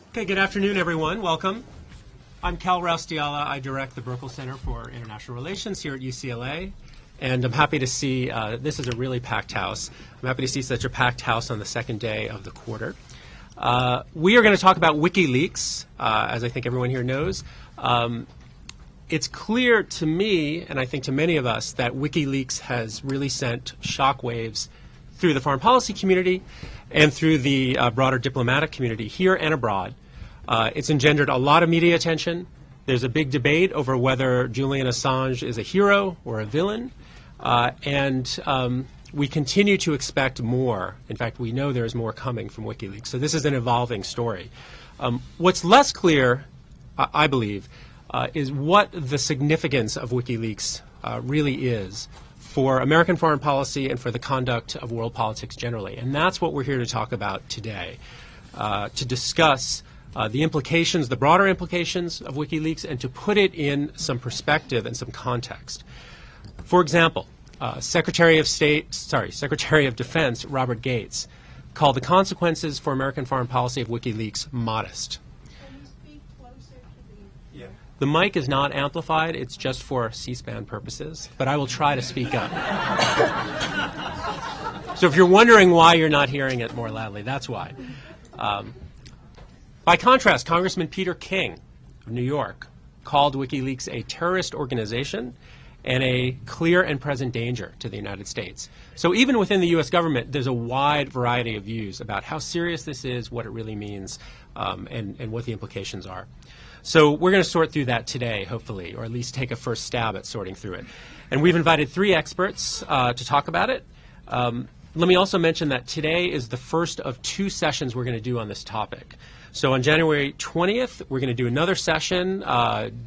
Okay, good afternoon, everyone. Welcome. I'm Cal Raustiala. I direct the Burkle Center for International Relations here at UCLA, and I'm happy to see this is a really packed house. I'm happy to see such a packed house on the second day of the quarter. We are going to talk about WikiLeaks, as I think everyone here knows. It's clear to me, and I think to many of us, that WikiLeaks has really sent shockwaves through the foreign policy community and through the broader diplomatic community here and abroad. It's engendered a lot of media attention. There's a big debate over whether Julian Assange is a hero or a villain. And we continue to expect more. In fact, we know there's more coming from WikiLeaks. So this is an evolving story. What's less clear, I believe, is what the significance of WikiLeaks really is for American foreign policy and for the conduct of world politics generally. And that's what we're here to talk about today, to discuss the implications, the broader implications of WikiLeaks, and to put it in some perspective and some context. For example, Secretary of Defense Robert Gates called the consequences for American foreign policy of WikiLeaks modest. Can you speak closer to the... Yeah. The mic is not amplified. It's just for C-SPAN purposes, but I will try to speak up. So if you're wondering why you're not hearing it more loudly, that's why. By contrast, Congressman Peter King of New York called WikiLeaks a terrorist organization and a clear and present danger to the United States. So even within the U.S. government, there's a wide variety of views about how serious this is, what it really means, and what the implications are. So we're going to sort through that today, hopefully, or at least take a first stab at sorting through it. And we've invited three experts to talk about it. Let me also mention that today is the first of two sessions we're going to do on this topic. So on January 20th, we're going to do another session.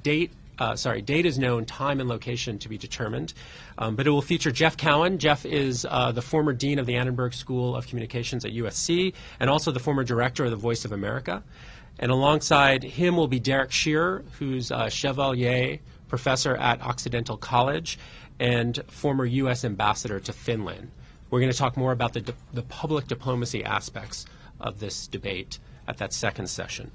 Date is known, time and location to be determined. But it will feature Jeff Cowan. Jeff is the former dean of the Annenberg School of Communications at USC and also the former director of the Voice of America. And alongside him will be Derek Shearer, who's a Chevalier professor at Occidental College and former U.S. ambassador to Finland. We're going to talk more about the public diplomacy aspects of this debate at that second session.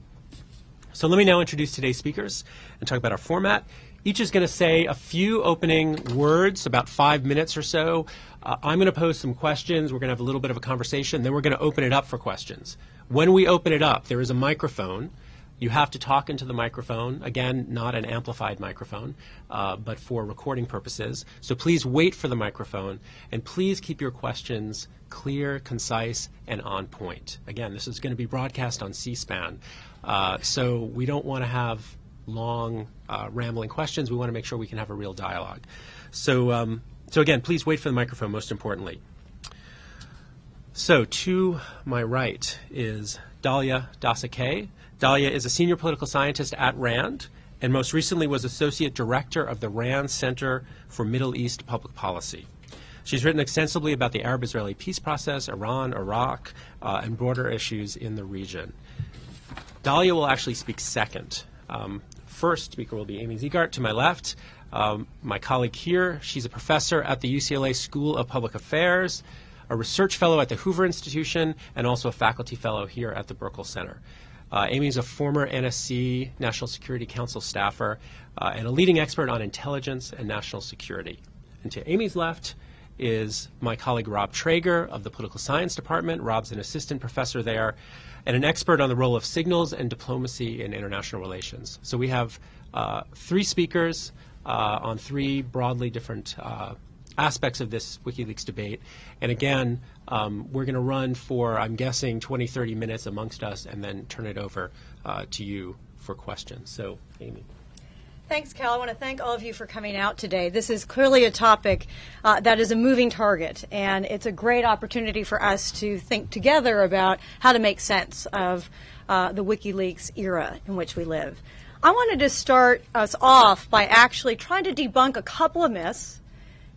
So let me now introduce today's speakers and talk about our format. Each is going to say a few opening words, about 5 minutes or so. I'm going to pose some questions. We're going to have a little bit of a conversation. Then we're going to open it up for questions. When we open it up, there is a microphone. You have to talk into the microphone. Again, not an amplified microphone, but for recording purposes. So please wait for the microphone, and please keep your questions clear, concise, and on point. Again, this is going to be broadcast on C-SPAN, so we don't want to have long, rambling questions. We want to make sure we can have a real dialogue. So again, please wait for the microphone, most importantly. So to my right is DALIA DASSA KAYE. DALIA is a senior political scientist at RAND and most recently was associate director of the RAND Center for Middle East Public Policy. She's written extensively about the Arab-Israeli peace process, Iran, Iraq, and broader issues in the region. DALIA will actually speak second. First speaker will be Amy Ziegart to my left. My colleague here, she's a professor at the UCLA School of Public Affairs, a research fellow at the Hoover Institution, and also a faculty fellow here at the Burkle Center. Amy is a former NSC National Security Council staffer and a leading expert on intelligence and national security. And to Amy's left is my colleague Rob Traeger of the Political Science Department. Rob's an assistant professor there and an expert on the role of signals and diplomacy in international relations. So we have three speakers on three broadly different aspects of this WikiLeaks debate. And again, we're going to run for, I'm guessing, 20, 30 minutes amongst us and then turn it over to you for questions. So, Amy. Thanks, Cal. I want to thank all of you for coming out today. This is clearly a topic that is a moving target, and it's a great opportunity for us to think together about how to make sense of the WikiLeaks era in which we live. I wanted to start us off by actually trying to debunk a couple of myths,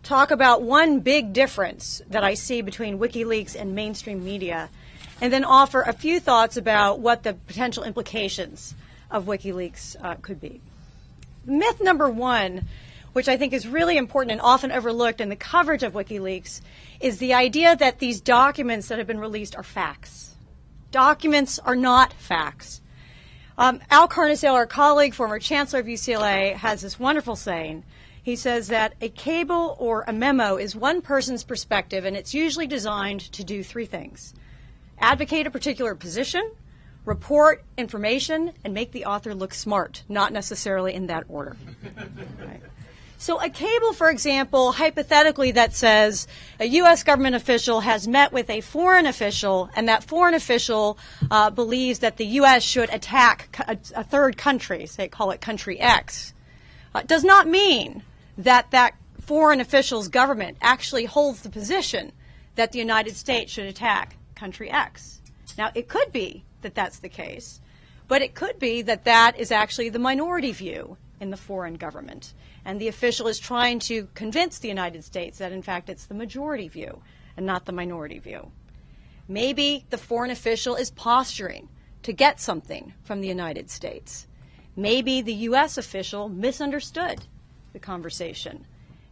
talk about one big difference that I see between WikiLeaks and mainstream media, and then offer a few thoughts about what the potential implications of WikiLeaks could be. Myth number one, which I think is really important and often overlooked in the coverage of WikiLeaks, is the idea that these documents that have been released are facts. Documents are not facts. Al Carnesale, our colleague, former chancellor of UCLA, has this wonderful saying. He says that a cable or a memo is one person's perspective, and it's usually designed to do three things: advocate a particular position, report information, and make the author look smart, not necessarily in that order. Right. So a cable, for example, hypothetically that says a U.S. government official has met with a foreign official, and that foreign official believes that the U.S. should attack a third country, say call it country X, does not mean that that foreign official's government actually holds the position that the United States should attack country X. Now, it could be that that's the case, but it could be that that is actually the minority view in the foreign government, and the official is trying to convince the United States that, in fact, it's the majority view and not the minority view. Maybe the foreign official is posturing to get something from the United States. Maybe the U.S. official misunderstood the conversation.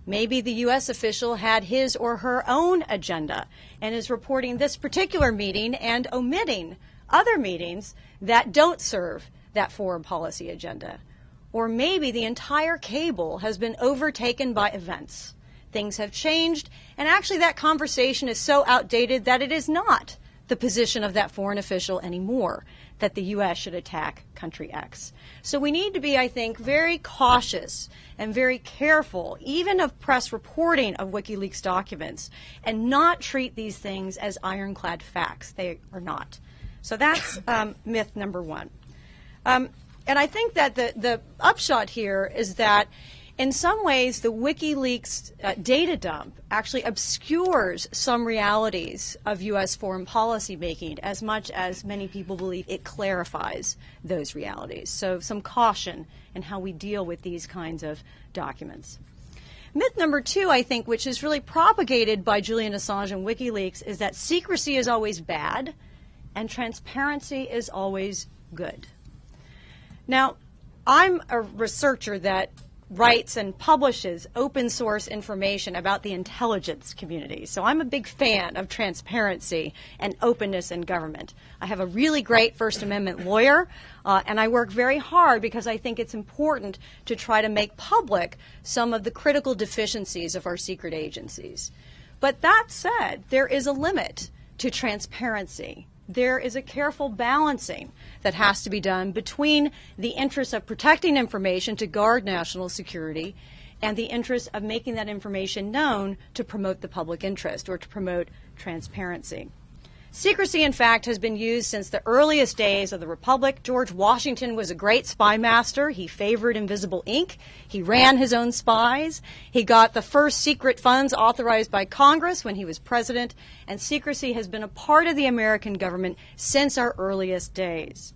Maybe the U.S. official had his or her own agenda and is reporting this particular meeting and omitting other meetings that don't serve that foreign policy agenda. Or maybe the entire cable has been overtaken by events. Things have changed, and actually that conversation is so outdated that it is not the position of that foreign official anymore, that the U.S. should attack country X. So we need to be, I think, very cautious and very careful, even of press reporting of WikiLeaks documents, and not treat these things as ironclad facts. They are not. So that's myth number one. And I think that the upshot here is that in some ways the WikiLeaks data dump actually obscures some realities of U.S. foreign policy making as much as many people believe it clarifies those realities. So some caution in how we deal with these kinds of documents. Myth number two, I think, which is really propagated by Julian Assange and WikiLeaks, is that secrecy is always bad and transparency is always good. Now, I'm a researcher that writes and publishes open source information about the intelligence community. So I'm a big fan of transparency and openness in government. I have a really great First Amendment lawyer, and I work very hard because I think it's important to try to make public some of the critical deficiencies of our secret agencies. But that said, there is a limit to transparency. There is a careful balancing that has to be done between the interests of protecting information to guard national security and the interest of making that information known to promote the public interest or to promote transparency. Secrecy, in fact, has been used since the earliest days of the Republic. George Washington was a great spy master. He favored invisible ink. He ran his own spies. He got the first secret funds authorized by Congress when he was president, and secrecy has been a part of the American government since our earliest days.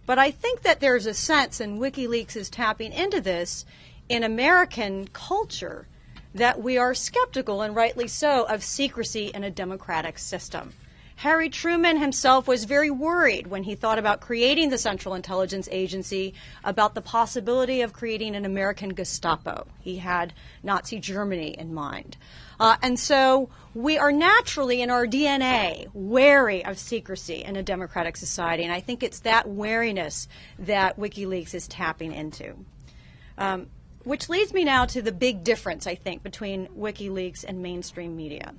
But I think that there's a sense, and WikiLeaks is tapping into this, in American culture, that we are skeptical, and rightly so, of secrecy in a democratic system. Harry Truman himself was very worried when he thought about creating the Central Intelligence Agency about the possibility of creating an American Gestapo. He had Nazi Germany in mind. And so we are naturally in our DNA wary of secrecy in a democratic society, and I think it's that wariness that WikiLeaks is tapping into. Which leads me now to the big difference, I think, between WikiLeaks and mainstream media.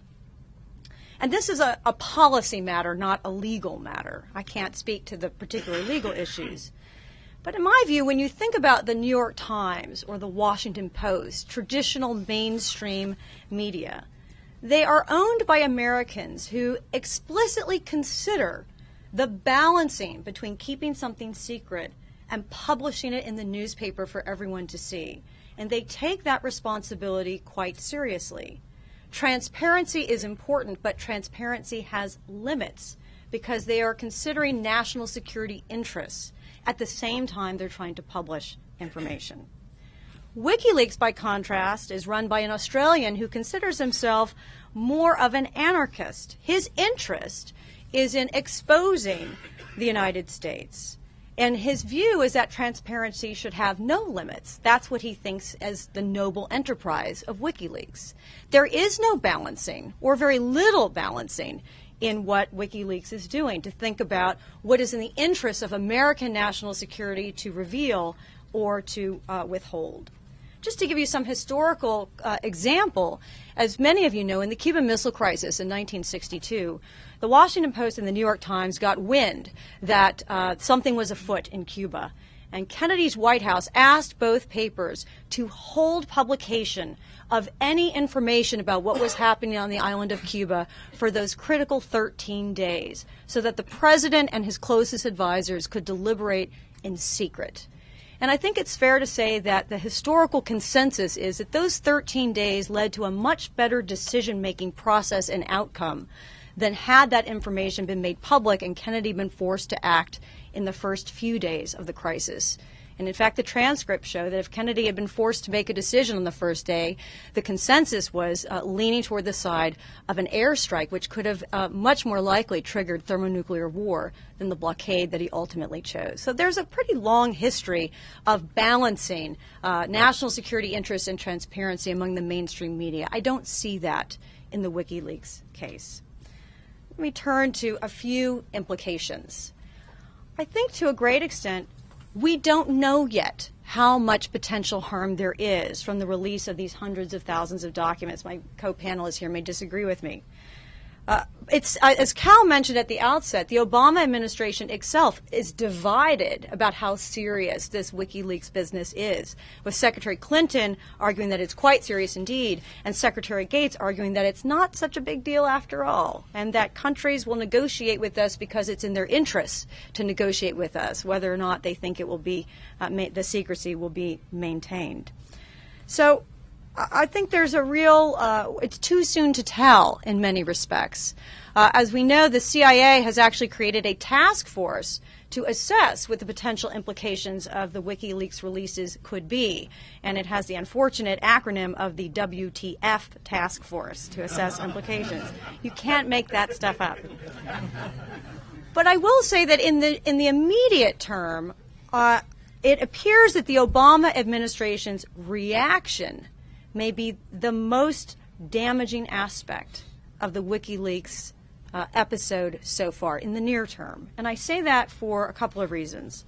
And this is a policy matter, not a legal matter. I can't speak to the particular legal issues. But in my view, when you think about the New York Times or the Washington Post, traditional mainstream media, they are owned by Americans who explicitly consider the balancing between keeping something secret and publishing it in the newspaper for everyone to see. And they take that responsibility quite seriously. Transparency is important, but transparency has limits because they are considering national security interests. At the same time, they're trying to publish information. WikiLeaks, by contrast, is run by an Australian who considers himself more of an anarchist. His interest is in exposing the United States. And his view is that transparency should have no limits. That's what he thinks as the noble enterprise of WikiLeaks. There is no balancing, or very little balancing, in what WikiLeaks is doing, to think about what is in the interest of American national security to reveal or to withhold. Just to give you some historical example, as many of you know, in the Cuban Missile Crisis in 1962, the Washington Post and the New York Times got wind that something was afoot in Cuba. And Kennedy's White House asked both papers to hold publication of any information about what was happening on the island of Cuba for those critical 13 days, so that the president and his closest advisors could deliberate in secret. And I think it's fair to say that the historical consensus is that those 13 days led to a much better decision-making process and outcome than had that information been made public and Kennedy been forced to act in the first few days of the crisis. And in fact, the transcripts show that if Kennedy had been forced to make a decision on the first day, the consensus was leaning toward the side of an airstrike, which could have much more likely triggered thermonuclear war than the blockade that he ultimately chose. So there's a pretty long history of balancing national security interests and transparency among the mainstream media. I don't see that in the WikiLeaks case. Let me turn to a few implications. I think to a great extent, we don't know yet how much potential harm there is from the release of these hundreds of thousands of documents. My co-panelists here may disagree with me. As Cal mentioned at the outset, the Obama administration itself is divided about how serious this WikiLeaks business is, with Secretary Clinton arguing that it's quite serious indeed, and Secretary Gates arguing that it's not such a big deal after all, and that countries will negotiate with us because it's in their interests to negotiate with us, whether or not they think it will be the secrecy will be maintained. So I think there's a real, it's too soon to tell in many respects. As we know, the CIA has actually created a task force to assess what the potential implications of the WikiLeaks releases could be. And it has the unfortunate acronym of the WTF task force, to assess implications. You can't make that stuff up. But I will say that in the immediate term, it appears that the Obama administration's reaction may be the most damaging aspect of the WikiLeaks episode so far in the near term. And I say that for a couple of reasons.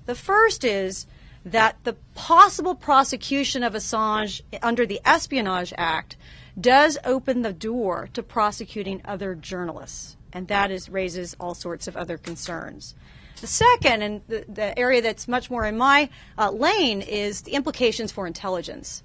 The first is that the possible prosecution of Assange under the Espionage Act does open the door to prosecuting other journalists, and that raises all sorts of other concerns. The second, and the area that's much more in my lane, is the implications for intelligence.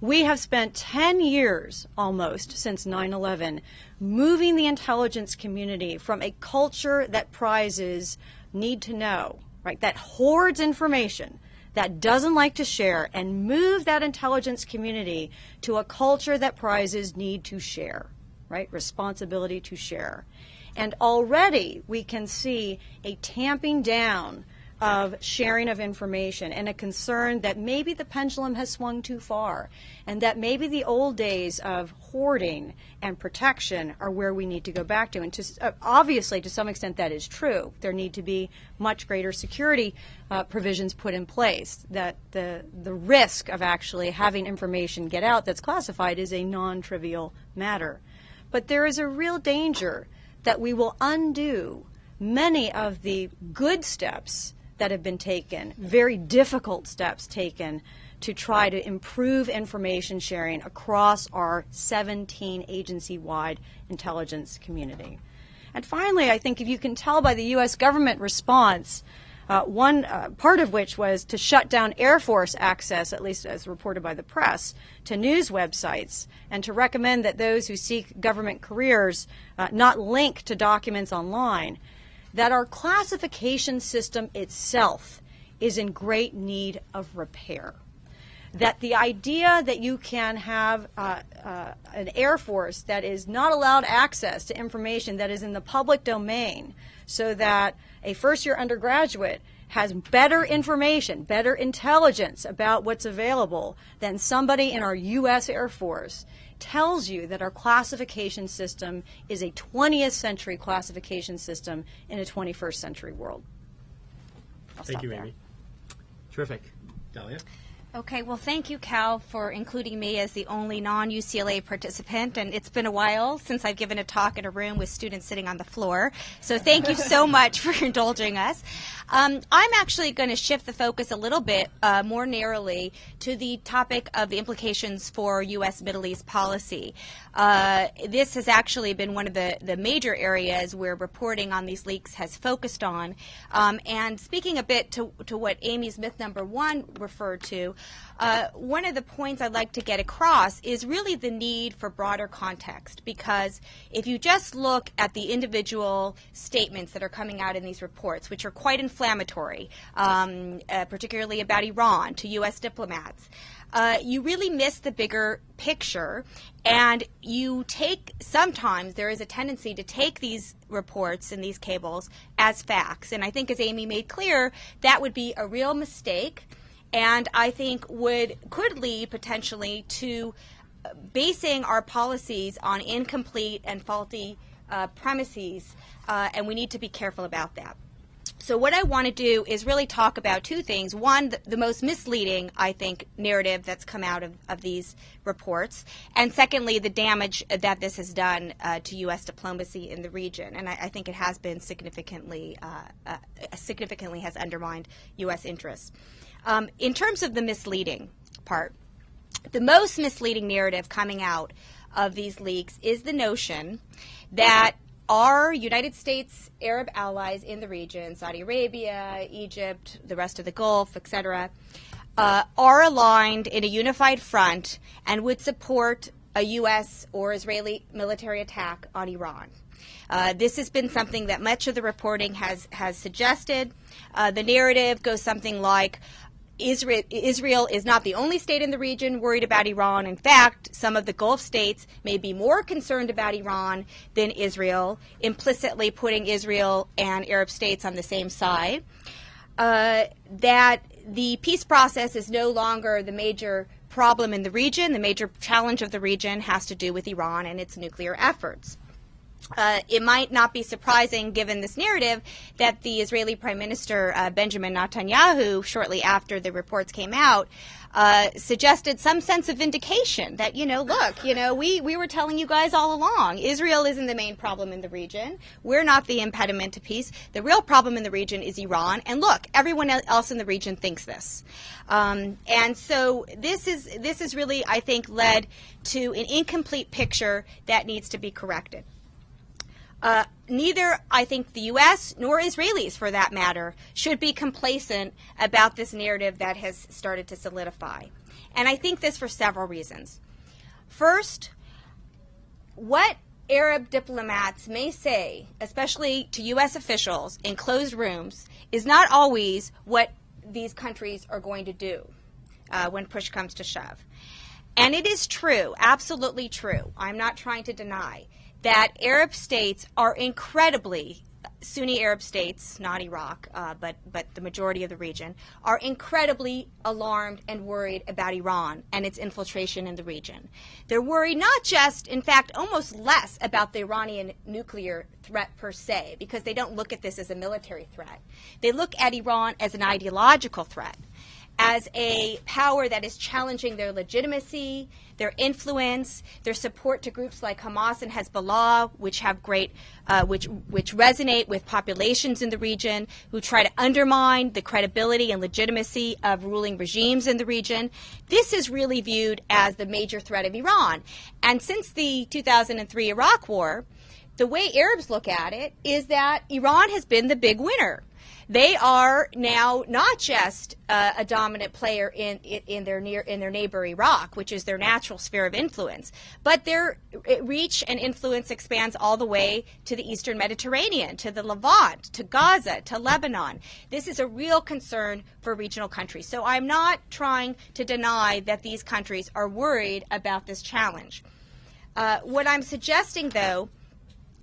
We have spent 10 years almost since 9/11 moving the intelligence community from a culture that prizes need to know, right, that hoards information, that doesn't like to share, and move that intelligence community to a culture that prizes need to share, right, responsibility to share. And already we can see a tamping down of sharing of information and a concern that maybe the pendulum has swung too far and that maybe the old days of hoarding and protection are where we need to go back to. And obviously, to some extent, that is true. There need to be much greater security provisions put in place, that the risk of actually having information get out that's classified is a non-trivial matter. But there is a real danger that we will undo many of the good steps that have been taken, very difficult steps taken to try to improve information sharing across our 17 agency-wide intelligence community. And finally, I think if you can tell by the U.S. government response, one part of which was to shut down Air Force access, at least as reported by the press, to news websites, and to recommend that those who seek government careers not link to documents online, that our classification system itself is in great need of repair. That the idea that you can have an Air Force that is not allowed access to information that is in the public domain, so that a first-year undergraduate has better information, better intelligence about what's available than somebody in our U.S. Air Force, tells you that our classification system is a 20th century classification system in a 21st century world. Thank you, Amy. Terrific. Dalia? Okay, well, thank you, Cal, for including me as the only non-UCLA participant, and it's been a while since I've given a talk in a room with students sitting on the floor, so thank you so much for indulging us. I'm actually going to shift the focus a little bit more narrowly to the topic of the implications for U.S. Middle East policy. This has actually been one of the major areas where reporting on these leaks has focused on, and speaking a bit to what Amy Smith number 1 referred to, one of the points I'd like to get across is really the need for broader context, because if you just look at the individual statements that are coming out in these reports, which are quite inflammatory, particularly about Iran to U.S. diplomats, you really miss the bigger picture, and sometimes there is a tendency to take these reports and these cables as facts, and I think, as Amy made clear, that would be a real mistake, and I think could lead potentially to basing our policies on incomplete and faulty premises, and we need to be careful about that. So what I want to do is really talk about two things. One, the most misleading, I think, narrative that's come out of these reports, and secondly, the damage that this has done to U.S. diplomacy in the region. And I think it has been significantly has undermined U.S. interests. In terms of the misleading part, the most misleading narrative coming out of these leaks is the notion that our United States Arab allies in the region, Saudi Arabia, Egypt, the rest of the Gulf, etc., are aligned in a unified front and would support a U.S. or Israeli military attack on Iran. This has been something that much of the reporting has suggested. The narrative goes something like, Israel is not the only state in the region worried about Iran. In fact, some of the Gulf states may be more concerned about Iran than Israel, implicitly putting Israel and Arab states on the same side. That the peace process is no longer the major problem in the region. The major challenge of the region has to do with Iran and its nuclear efforts. It might not be surprising, given this narrative, that the Israeli Prime Minister Benjamin Netanyahu, shortly after the reports came out, suggested some sense of vindication that, look, we were telling you guys all along, Israel isn't the main problem in the region. We're not the impediment to peace. The real problem in the region is Iran. And look, everyone else in the region thinks this. And so this is really, I think, led to an incomplete picture that needs to be corrected. Neither, I think, the U.S. nor Israelis, for that matter, should be complacent about this narrative that has started to solidify. And I think this for several reasons. First, what Arab diplomats may say, especially to U.S. officials in closed rooms, is not always what these countries are going to do when push comes to shove. And it is true, absolutely true, I'm not trying to deny, that Arab states are incredibly, Sunni Arab states, not Iraq, but the majority of the region, are incredibly alarmed and worried about Iran and its infiltration in the region. They're worried not just, in fact, almost less about the Iranian nuclear threat per se, because they don't look at this as a military threat. They look at Iran as an ideological threat, as a power that is challenging their legitimacy, their influence, their support to groups like Hamas and Hezbollah, which have great, which resonate with populations in the region, who try to undermine the credibility and legitimacy of ruling regimes in the region. This is really viewed as the major threat of Iran. And since the 2003 Iraq War, the way Arabs look at it is that Iran has been the big winner. They are now not just a dominant player in their neighbor Iraq, which is their natural sphere of influence, but their reach and influence expands all the way to the Eastern Mediterranean, to the Levant, to Gaza, to Lebanon. This is a real concern for regional countries. So I'm not trying to deny that these countries are worried about this challenge. What I'm suggesting, though,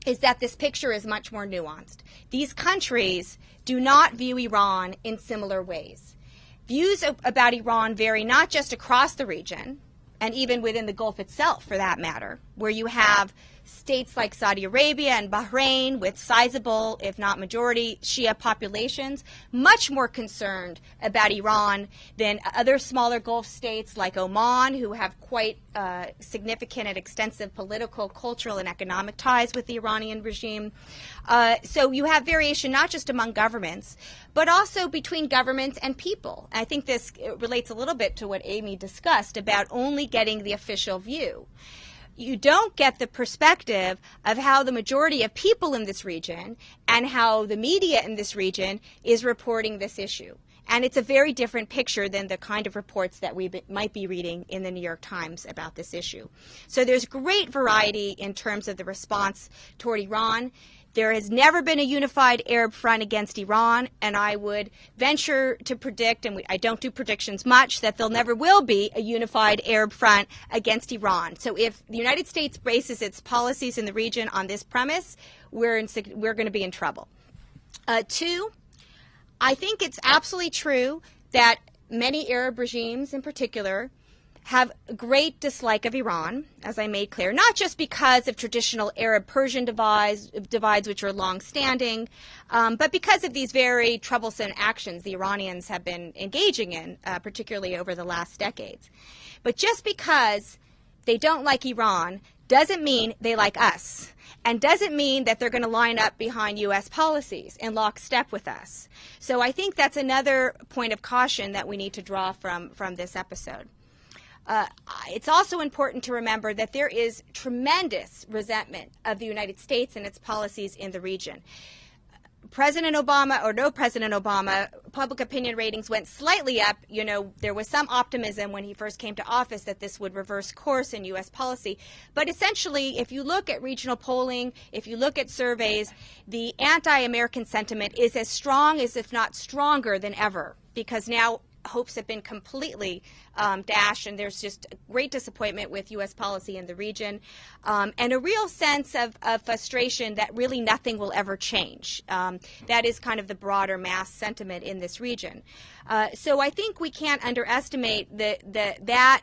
is that this picture is much more nuanced. These countries do not view Iran in similar ways. Views about Iran vary not just across the region, and even within the Gulf itself, for that matter, where you have states like Saudi Arabia and Bahrain with sizable, if not majority, Shia populations, much more concerned about Iran than other smaller Gulf states like Oman, who have quite significant and extensive political, cultural, and economic ties with the Iranian regime. So you have variation not just among governments, but also between governments and people. I think this relates a little bit to what Amy discussed about only getting the official view. You don't get the perspective of how the majority of people in this region and how the media in this region is reporting this issue. And it's a very different picture than the kind of reports that we might be reading in the New York Times about this issue. So there's great variety in terms of the response toward Iran. There has never been a unified Arab front against Iran, and I would venture to predict, and I don't do predictions much, that there never will be a unified Arab front against Iran. So if the United States bases its policies in the region on this premise, we're going to be in trouble. Two, I think it's absolutely true that many Arab regimes in particular have great dislike of Iran, as I made clear, not just because of traditional Arab-Persian divides which are long-standing, but because of these very troublesome actions the Iranians have been engaging in, particularly over the last decades. But just because they don't like Iran doesn't mean they like us, and doesn't mean that they're going to line up behind U.S. policies in lockstep with us. So I think that's another point of caution that we need to draw from this episode. It's also important to remember that there is tremendous resentment of the United States and its policies in the region. President Obama or no President Obama, public opinion ratings went slightly up. You know, there was some optimism when he first came to office that this would reverse course in U.S. policy. But essentially, if you look at regional polling, if you look at surveys, the anti-American sentiment is as strong as, if not stronger than ever, because now hopes have been completely dashed, and there's just great disappointment with U.S. policy in the region, and a real sense of frustration that really nothing will ever change. That is kind of the broader mass sentiment in this region. So I think we can't underestimate that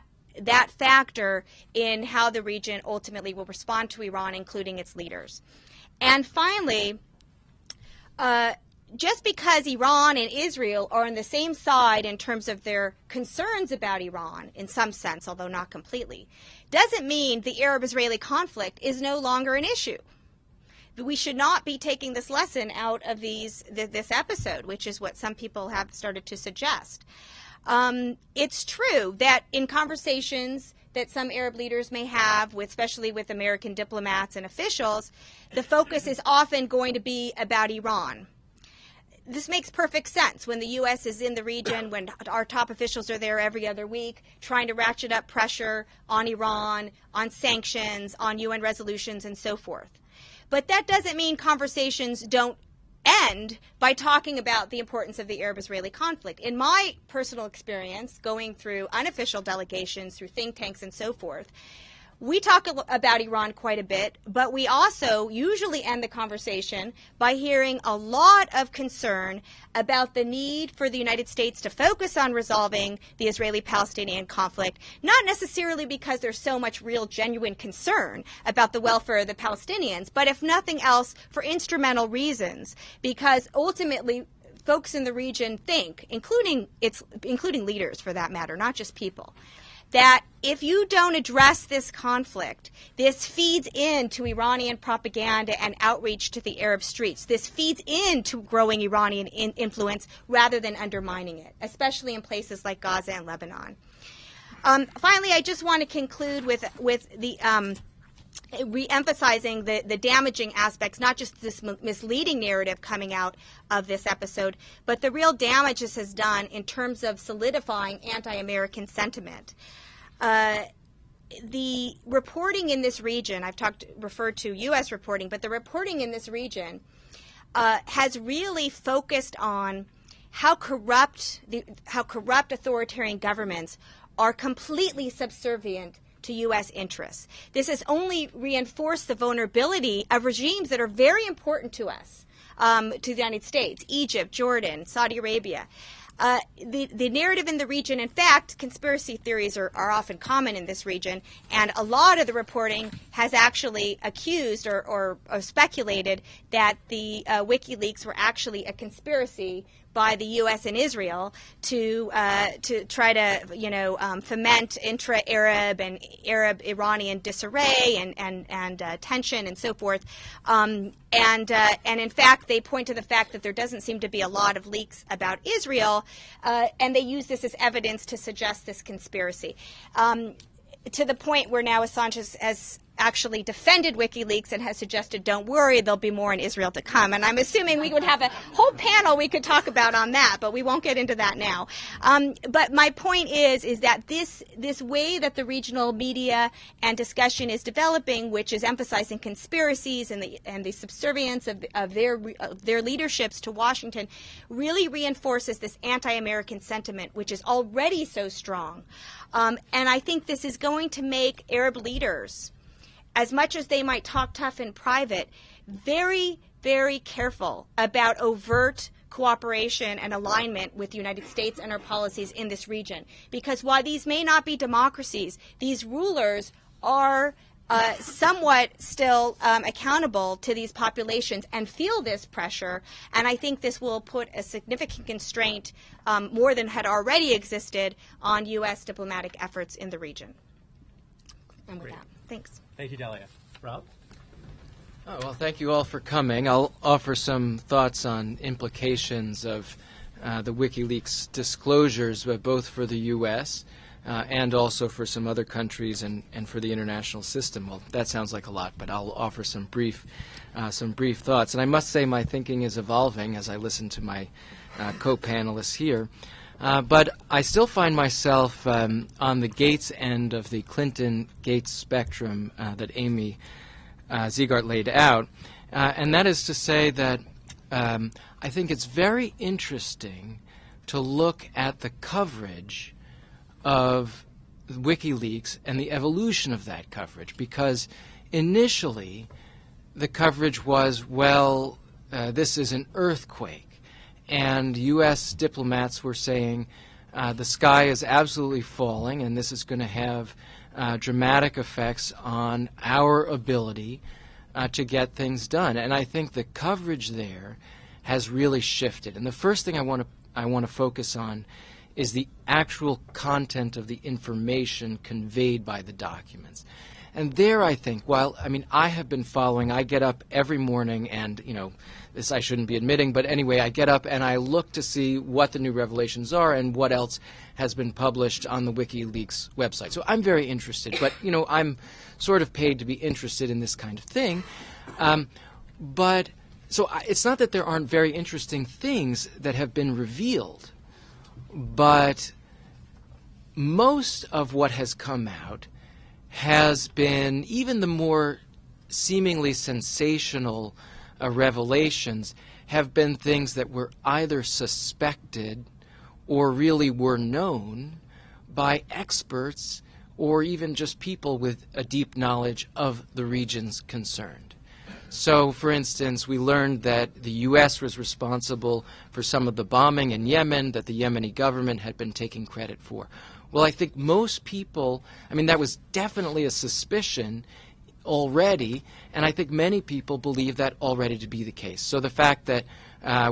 factor in how the region ultimately will respond to Iran, including its leaders. And finally, just because Iran and Israel are on the same side in terms of their concerns about Iran, in some sense, although not completely, doesn't mean the Arab-Israeli conflict is no longer an issue. We should not be taking this lesson out of this episode, which is what some people have started to suggest. It's true that in conversations that some Arab leaders may have, especially with American diplomats and officials, the focus is often going to be about Iran. This makes perfect sense when the U.S. is in the region, when our top officials are there every other week, trying to ratchet up pressure on Iran, on sanctions, on UN resolutions, and so forth. But that doesn't mean conversations don't end by talking about the importance of the Arab-Israeli conflict. In my personal experience, going through unofficial delegations, through think tanks, and so forth, we talk about Iran quite a bit, but we also usually end the conversation by hearing a lot of concern about the need for the United States to focus on resolving the Israeli-Palestinian conflict, not necessarily because there's so much real genuine concern about the welfare of the Palestinians, but if nothing else, for instrumental reasons, because ultimately folks in the region think, including leaders for that matter, not just people, that if you don't address this conflict, this feeds into Iranian propaganda and outreach to the Arab streets. This feeds into growing Iranian influence rather than undermining it, especially in places like Gaza and Lebanon. Finally, I just want to conclude with the re-emphasizing the damaging aspects, not just this misleading narrative coming out of this episode, but the real damage this has done in terms of solidifying anti-American sentiment. The reporting in this region, I've referred to U.S. reporting, but the reporting in this region has really focused on how corrupt authoritarian governments are completely subservient to U.S. interests. This has only reinforced the vulnerability of regimes that are very important to us, to the United States, Egypt, Jordan, Saudi Arabia. the narrative in the region, in fact, conspiracy theories are often common in this region, and a lot of the reporting has actually accused or speculated that the WikiLeaks were actually a conspiracy by the U.S. and Israel to try to foment intra-Arab and Arab-Iranian disarray and tension and so forth. And in fact, they point to the fact that there doesn't seem to be a lot of leaks about Israel, and they use this as evidence to suggest this conspiracy. To the point where now Assange has actually defended WikiLeaks and has suggested, don't worry, there'll be more in Israel to come. And I'm assuming we would have a whole panel we could talk about on that, but we won't get into that now. But my point is that this way that the regional media and discussion is developing, which is emphasizing conspiracies and the subservience of their leaderships to Washington, really reinforces this anti-American sentiment, which is already so strong. And I think this is going to make Arab leaders, as much as they might talk tough in private, very, very careful about overt cooperation and alignment with the United States and our policies in this region. Because while these may not be democracies, these rulers are somewhat still accountable to these populations and feel this pressure. And I think this will put a significant constraint, more than had already existed, on U.S. diplomatic efforts in the region. And with that, thanks. Thank you, Dalia. Rob? Oh, well, thank you all for coming. I'll offer some thoughts on implications of the WikiLeaks disclosures, both for the U.S. And also for some other countries and for the international system. Well, that sounds like a lot, but I'll offer some brief thoughts. And I must say my thinking is evolving as I listen to my co-panelists here. But I still find myself on the Gates end of the Clinton-Gates spectrum that Amy Ziegart laid out. And that is to say that I think it's very interesting to look at the coverage of WikiLeaks and the evolution of that coverage, because initially the coverage was, well, this is an earthquake. And U.S. diplomats were saying the sky is absolutely falling, and this is going to have dramatic effects on our ability to get things done. And I think the coverage there has really shifted. And the first thing I want to focus on is the actual content of the information conveyed by the documents. And there I think, I have been following, I get up every morning and, this I shouldn't be admitting, but anyway, I get up and I look to see what the new revelations are and what else has been published on the WikiLeaks website. So I'm very interested, but, I'm sort of paid to be interested in this kind of thing. It's not that there aren't very interesting things that have been revealed, but most of what has come out has been, even the more seemingly sensational revelations, have been things that were either suspected or really were known by experts or even just people with a deep knowledge of the regions concerned. So, for instance, we learned that the U.S. was responsible for some of the bombing in Yemen that the Yemeni government had been taking credit for. Well, I think most people, that was definitely a suspicion already, and I think many people believe that already to be the case. So the fact that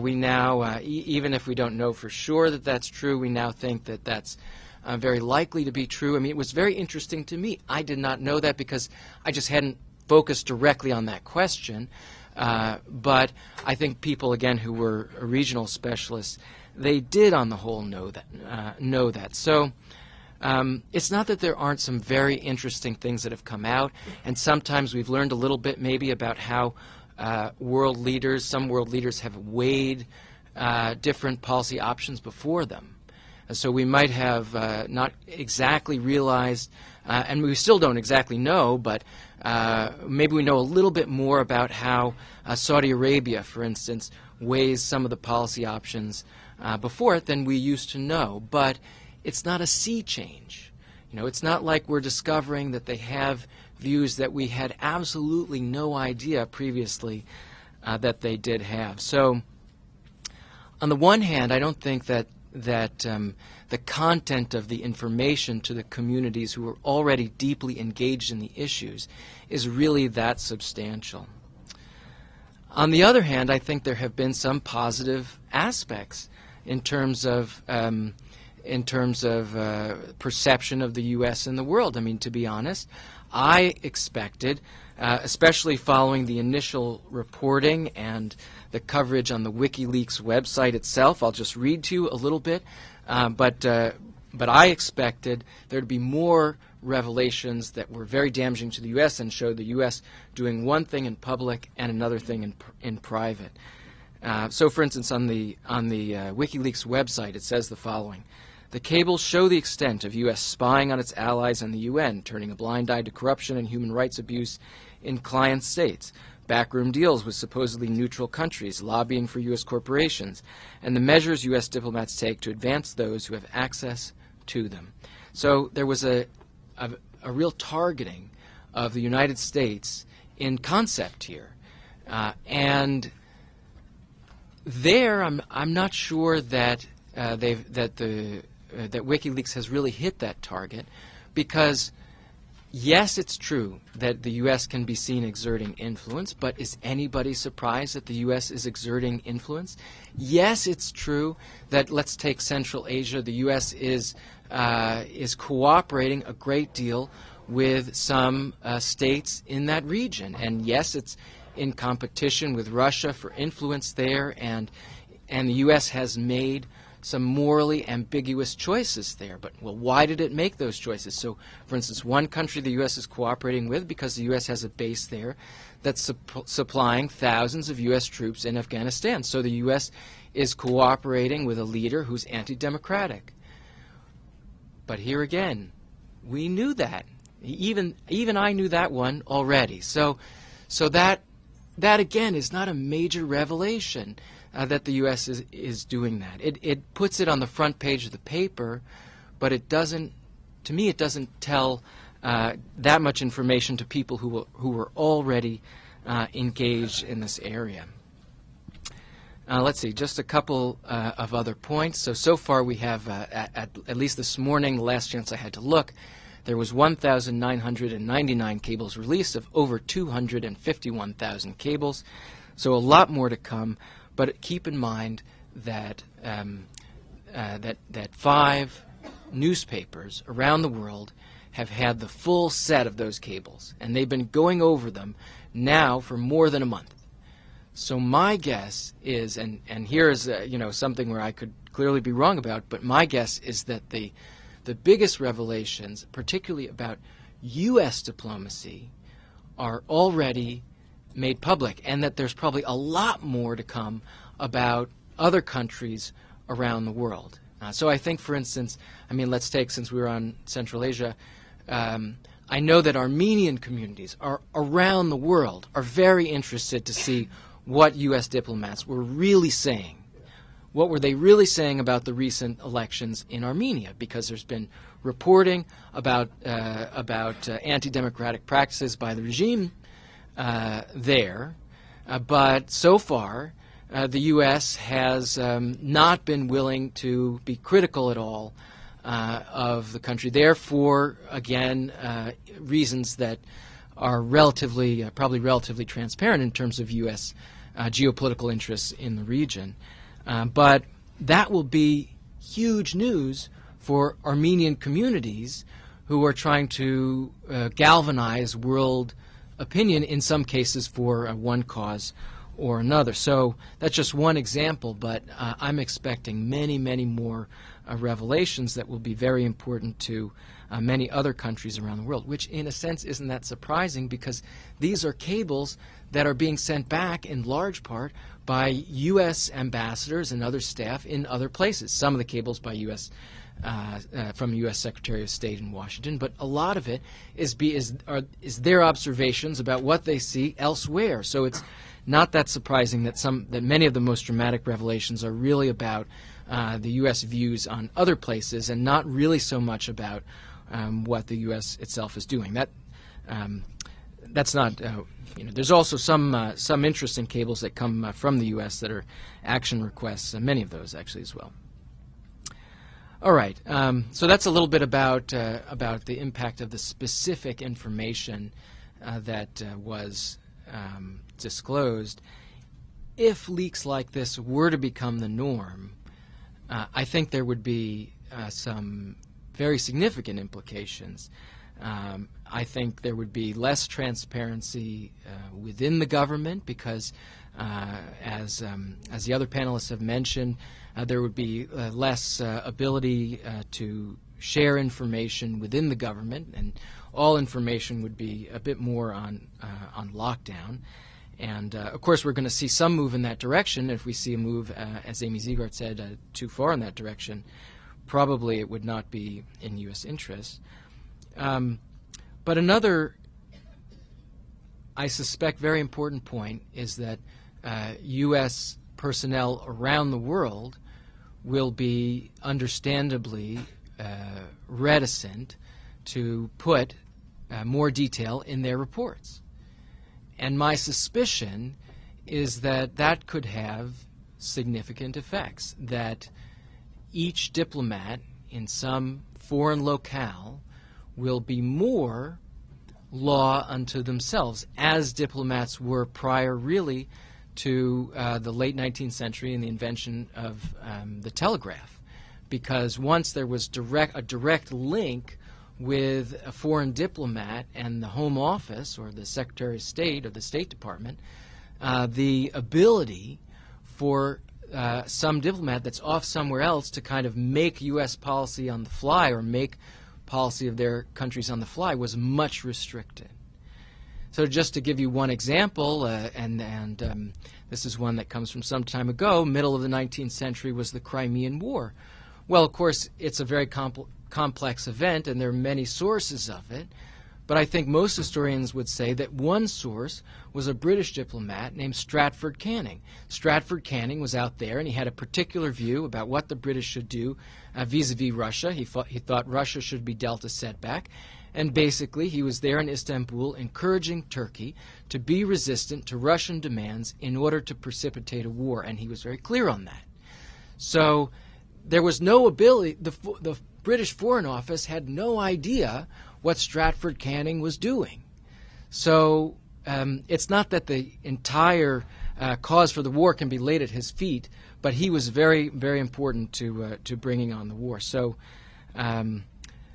we now, even if we don't know for sure that that's true, we now think that that's very likely to be true. It was very interesting to me. I did not know that because I just hadn't focused directly on that question. But I think people, again, who were regional specialists, they did on the whole know that. So it's not that there aren't some very interesting things that have come out, and sometimes we've learned a little bit maybe about how some world leaders have weighed different policy options before them. So we might have not exactly realized, and we still don't exactly know, but maybe we know a little bit more about how Saudi Arabia, for instance, weighs some of the policy options before it than we used to know. But it's not a sea change. It's not like we're discovering that they have views that we had absolutely no idea previously that they did have. So on the one hand, I don't think that the content of the information to the communities who are already deeply engaged in the issues is really that substantial. On the other hand, I think there have been some positive aspects in terms of perception of the U.S. in the world. I mean, to be honest, I expected, especially following the initial reporting and the coverage on the WikiLeaks website itself. I'll just read to you a little bit, but I expected there to be more revelations that were very damaging to the U.S. and showed the U.S. doing one thing in public and another thing in private. So, for instance, on the WikiLeaks website, it says the following: the cables show the extent of U.S. spying on its allies and the UN, turning a blind eye to corruption and human rights abuse in client states, backroom deals with supposedly neutral countries, lobbying for U.S. corporations, and the measures U.S. diplomats take to advance those who have access to them. So there was a real targeting of the United States in concept here. And there, I'm not sure that that WikiLeaks has really hit that target, because yes, it's true that the U.S. can be seen exerting influence, but is anybody surprised that the U.S. is exerting influence? Yes, it's true that, let's take Central Asia, the U.S. is cooperating a great deal with some states in that region. And yes, it's in competition with Russia for influence there, and the U.S. has made some morally ambiguous choices there. But, well, why did it make those choices? So, for instance, one country the U.S. is cooperating with because the U.S. has a base there that's supplying thousands of U.S. troops in Afghanistan. So the U.S. is cooperating with a leader who's anti-democratic. But here again, we knew that. Even I knew that one already. So that again is not a major revelation that the U.S. is doing that. It puts it on the front page of the paper, but it doesn't. To me, it doesn't tell that much information to people who were already engaged in this area. Let's see, just a couple of other points. So far we have, at least this morning, the last chance I had to look, there was 1,999 cables released of over 251,000 cables. So a lot more to come, but keep in mind that that 5 newspapers around the world have had the full set of those cables, and they've been going over them now for more than a month. So my guess is, and here is something where I could clearly be wrong about, but my guess is that the biggest revelations, particularly about U.S. diplomacy, are already made public, and that there's probably a lot more to come about other countries around the world. So I think, for instance, let's take, since we were on Central Asia, I know that Armenian communities around the world are very interested to see what U.S. diplomats were really saying. What were they really saying about the recent elections in Armenia? Because there's been reporting about anti-democratic practices by the regime there, but so far the U.S. has not been willing to be critical at all of the country. Therefore, again, reasons that are probably relatively transparent in terms of U.S. Geopolitical interests in the region. But that will be huge news for Armenian communities who are trying to galvanize world opinion, in some cases for one cause or another. So that's just one example, but I'm expecting many, many more revelations that will be very important to many other countries around the world, which in a sense isn't that surprising, because these are cables that are being sent back in large part by U.S. ambassadors and other staff in other places. Some of the cables by U.S. From U.S. Secretary of State in Washington, but a lot of it is their observations about what they see elsewhere. So it's not that surprising that many of the most dramatic revelations are really about the U.S. views on other places, and not really so much about what the U.S. itself is doing. That's not. There's also some interesting cables that come from the U.S. that are action requests, many of those actually as well. All right. So that's a little bit about the impact of the specific information that was disclosed. If leaks like this were to become the norm, I think there would be some very significant implications. I think there would be less transparency within the government because, as the other panelists have mentioned, there would be less ability to share information within the government, and all information would be a bit more on lockdown. And of course, we're going to see some move in that direction. If we see a move, as Amy Ziegart said, too far in that direction, probably it would not be in U.S. interest. But another, I suspect, very important point is that U.S. personnel around the world will be understandably reticent to put more detail in their reports. And my suspicion is that that could have significant effects, that each diplomat in some foreign locale will be more law unto themselves, as diplomats were prior really to the late 19th century and the invention of the telegraph. Because once there was a direct link with a foreign diplomat and the Home Office or the Secretary of State or the State Department, the ability for some diplomat that's off somewhere else to kind of make U.S. policy on the fly or make policy of their countries on the fly was much restricted. So just to give you one example, and this is one that comes from some time ago, middle of the 19th century was the Crimean War. Well, of course, it's a very complex event, and there are many sources of it, but I think most historians would say that one source was a British diplomat named Stratford Canning. Stratford Canning was out there, and he had a particular view about what the British should do vis-a-vis Russia. He thought Russia should be dealt a setback, and basically he was there in Istanbul encouraging Turkey to be resistant to Russian demands in order to precipitate a war, and he was very clear on that. So there was no ability, the British Foreign Office had no idea what Stratford Canning was doing. So it's not that the entire cause for the war can be laid at his feet, but he was very, very important to bringing on the war. So,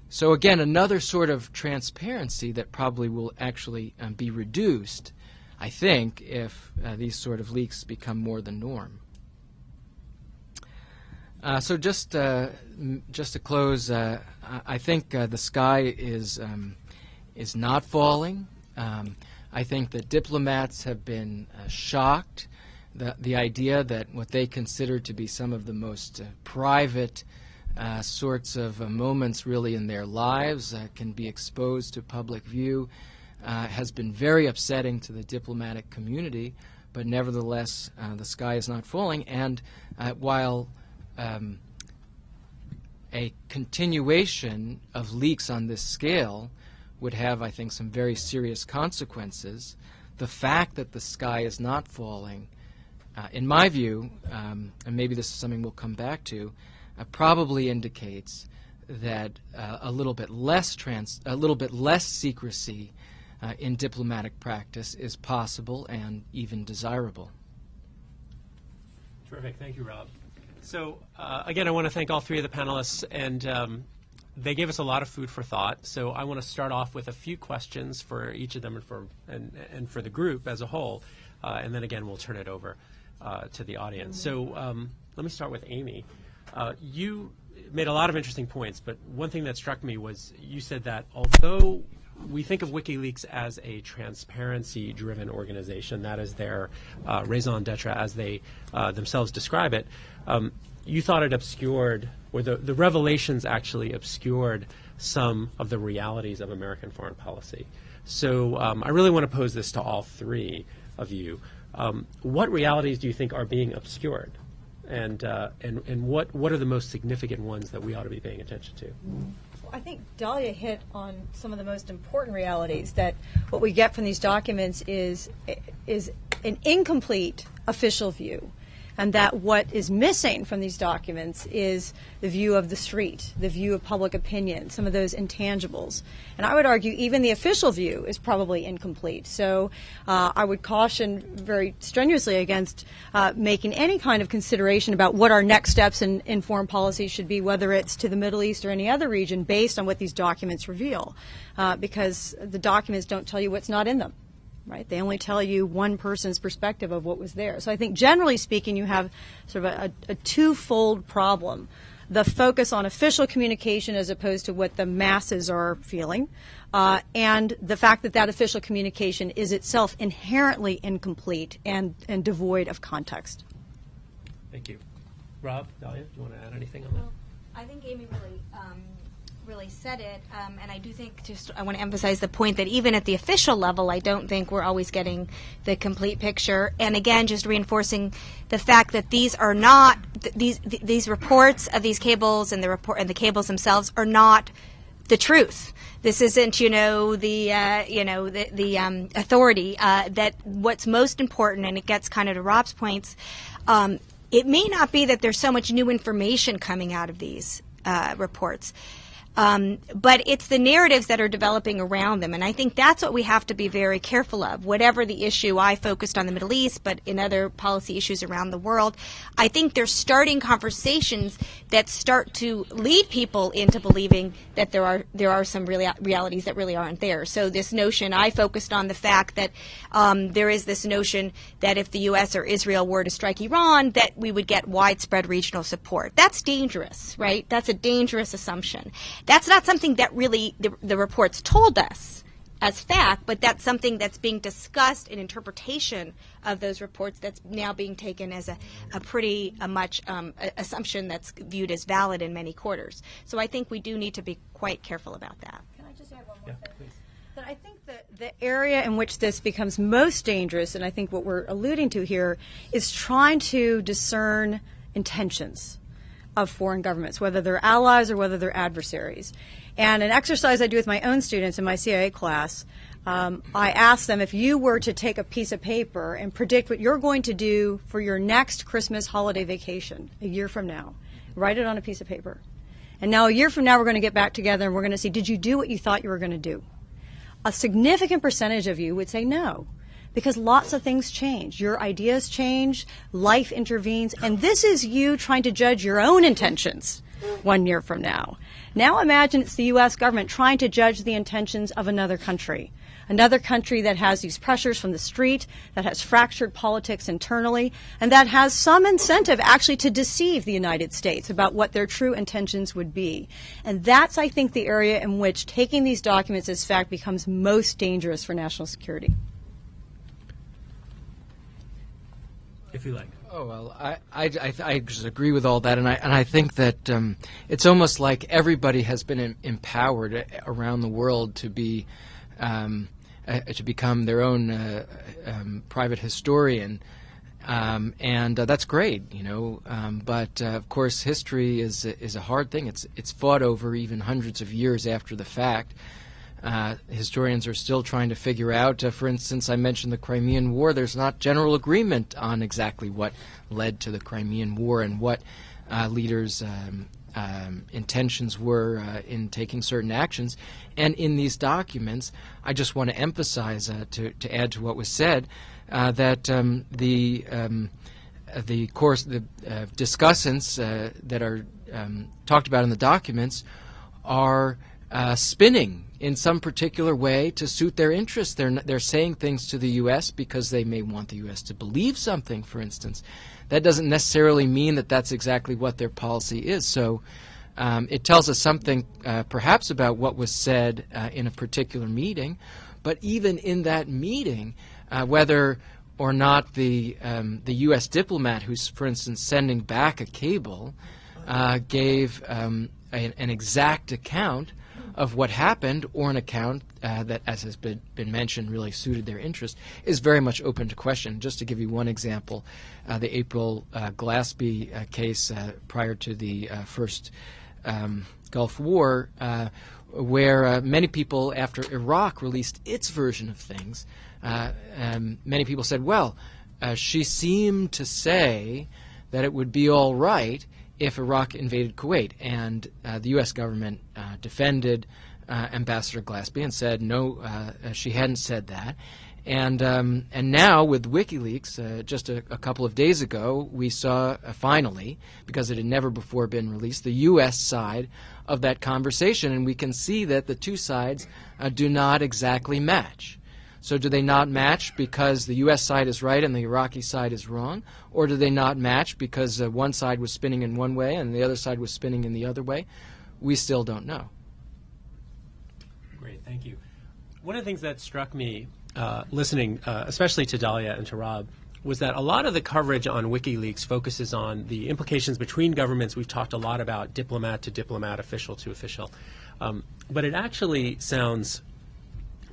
so again, another sort of transparency that probably will actually be reduced, I think, if these sort of leaks become more the norm. So just to close, I think the sky is not falling. I think that diplomats have been shocked. The idea that what they consider to be some of the most private sorts of moments really in their lives can be exposed to public view has been very upsetting to the diplomatic community. But nevertheless, the sky is not falling. And while a continuation of leaks on this scale would have, I think, some very serious consequences, the fact that the sky is not falling, in my view, and maybe this is something we'll come back to, probably indicates that a little bit less secrecy in diplomatic practice is possible and even desirable. Terrific. Thank you, Rob. So again, I want to thank all three of the panelists, and they gave us a lot of food for thought. So I want to start off with a few questions for each of them and for the group as a whole, and then again we'll turn it over to the audience. So let me start with Amy. You made a lot of interesting points, but one thing that struck me was you said that although we think of WikiLeaks as a transparency-driven organization, that is their raison d'etre as they themselves describe it, you thought it obscured, or the revelations actually obscured some of the realities of American foreign policy. So I really want to pose this to all three of you. What realities do you think are being obscured? And what are the most significant ones that we ought to be paying attention to? I think Dalia hit on some of the most important realities, that what we get from these documents is an incomplete official view. and that what is missing from these documents is the view of the street, the view of public opinion, some of those intangibles. And I would argue even the official view is probably incomplete. So I would caution very strenuously against making any kind of consideration about what our next steps in foreign policy should be, whether it's to the Middle East or any other region, based on what these documents reveal, because the documents don't tell you what's not in them. Right? They only tell you one person's perspective of what was there. So I think generally speaking, you have sort of a twofold problem. The focus on official communication as opposed to what the masses are feeling, and the fact that that official communication is itself inherently incomplete and devoid of context. Thank you. Rob, Dalia, do you want to add anything on that? Well, I think Amy really said it, and I do think I want to emphasize the point that even at the official level, I don't think we're always getting the complete picture. And again, just reinforcing the fact that these are not these reports of these cables and the cables themselves are not the truth. This isn't, the authority. That what's most important, and it gets kind of to Rob's points. It may not be that there's so much new information coming out of these reports. But it's the narratives that are developing around them, and I think that's what we have to be very careful of. Whatever the issue, I focused on the Middle East, but in other policy issues around the world, I think they're starting conversations that start to lead people into believing that there are some realities that really aren't there. So this notion, I focused on the fact that there is this notion that if the U.S. or Israel were to strike Iran, that we would get widespread regional support. That's dangerous, right? That's a dangerous assumption. That's not something that really the reports told us as fact, but that's something that's being discussed in interpretation of those reports that's now being taken as a pretty much assumption that's viewed as valid in many quarters. So I think we do need to be quite careful about that. Can I just add one more thing? Please. But I think that the area in which this becomes most dangerous, and I think what we're alluding to here, is trying to discern intentions of foreign governments, whether they're allies or whether they're adversaries. And an exercise I do with my own students in my CIA class, I ask them, if you were to take a piece of paper and predict what you're going to do for your next Christmas holiday vacation a year from now, write it on a piece of paper. And now a year from now we're going to get back together and we're going to see, did you do what you thought you were going to do? A significant percentage of you would say no. Because lots of things change. Your ideas change, life intervenes, and this is you trying to judge your own intentions 1 year from now. Now imagine it's the U.S. government trying to judge the intentions of another country that has these pressures from the street, that has fractured politics internally, and that has some incentive actually to deceive the United States about what their true intentions would be. And that's, I think, the area in which taking these documents as fact becomes most dangerous for national security. If you like. Oh, well, I just agree with all that, and I think that it's almost like everybody has been empowered around the world to become their own private historian, and that's great, but of course history is a hard thing. It's fought over even hundreds of years after the fact. Historians are still trying to figure out, for instance, I mentioned the Crimean War. There's not general agreement on exactly what led to the Crimean War and what leaders' intentions were in taking certain actions. And in these documents, I just want to emphasize, to add to what was said, that the discussants that are talked about in the documents are spinning in some particular way to suit their interests. They're saying things to the U.S. because they may want the U.S. to believe something, for instance. That doesn't necessarily mean that that's exactly what their policy is. So it tells us something perhaps about what was said in a particular meeting, but even in that meeting, whether or not the U.S. diplomat who's, for instance, sending back a cable gave an exact account of what happened, or an account that, as has been mentioned, really suited their interest, is very much open to question. Just to give you one example, the April Glaspie case prior to the first Gulf War, where many people, after Iraq released its version of things, many people said, well, she seemed to say that it would be all right if Iraq invaded Kuwait. And the U.S. government defended Ambassador Glaspie and said no, she hadn't said that. And now with WikiLeaks, just a couple of days ago, we saw finally, because it had never before been released, the U.S. side of that conversation, and we can see that the two sides do not exactly match. So do they not match because the U.S. side is right and the Iraqi side is wrong, or do they not match because one side was spinning in one way and the other side was spinning in the other way? We still don't know. Great, thank you. One of the things that struck me listening, especially to Dalia and to Rob, was that a lot of the coverage on WikiLeaks focuses on the implications between governments. We've talked a lot about diplomat to diplomat, official to official. But it actually sounds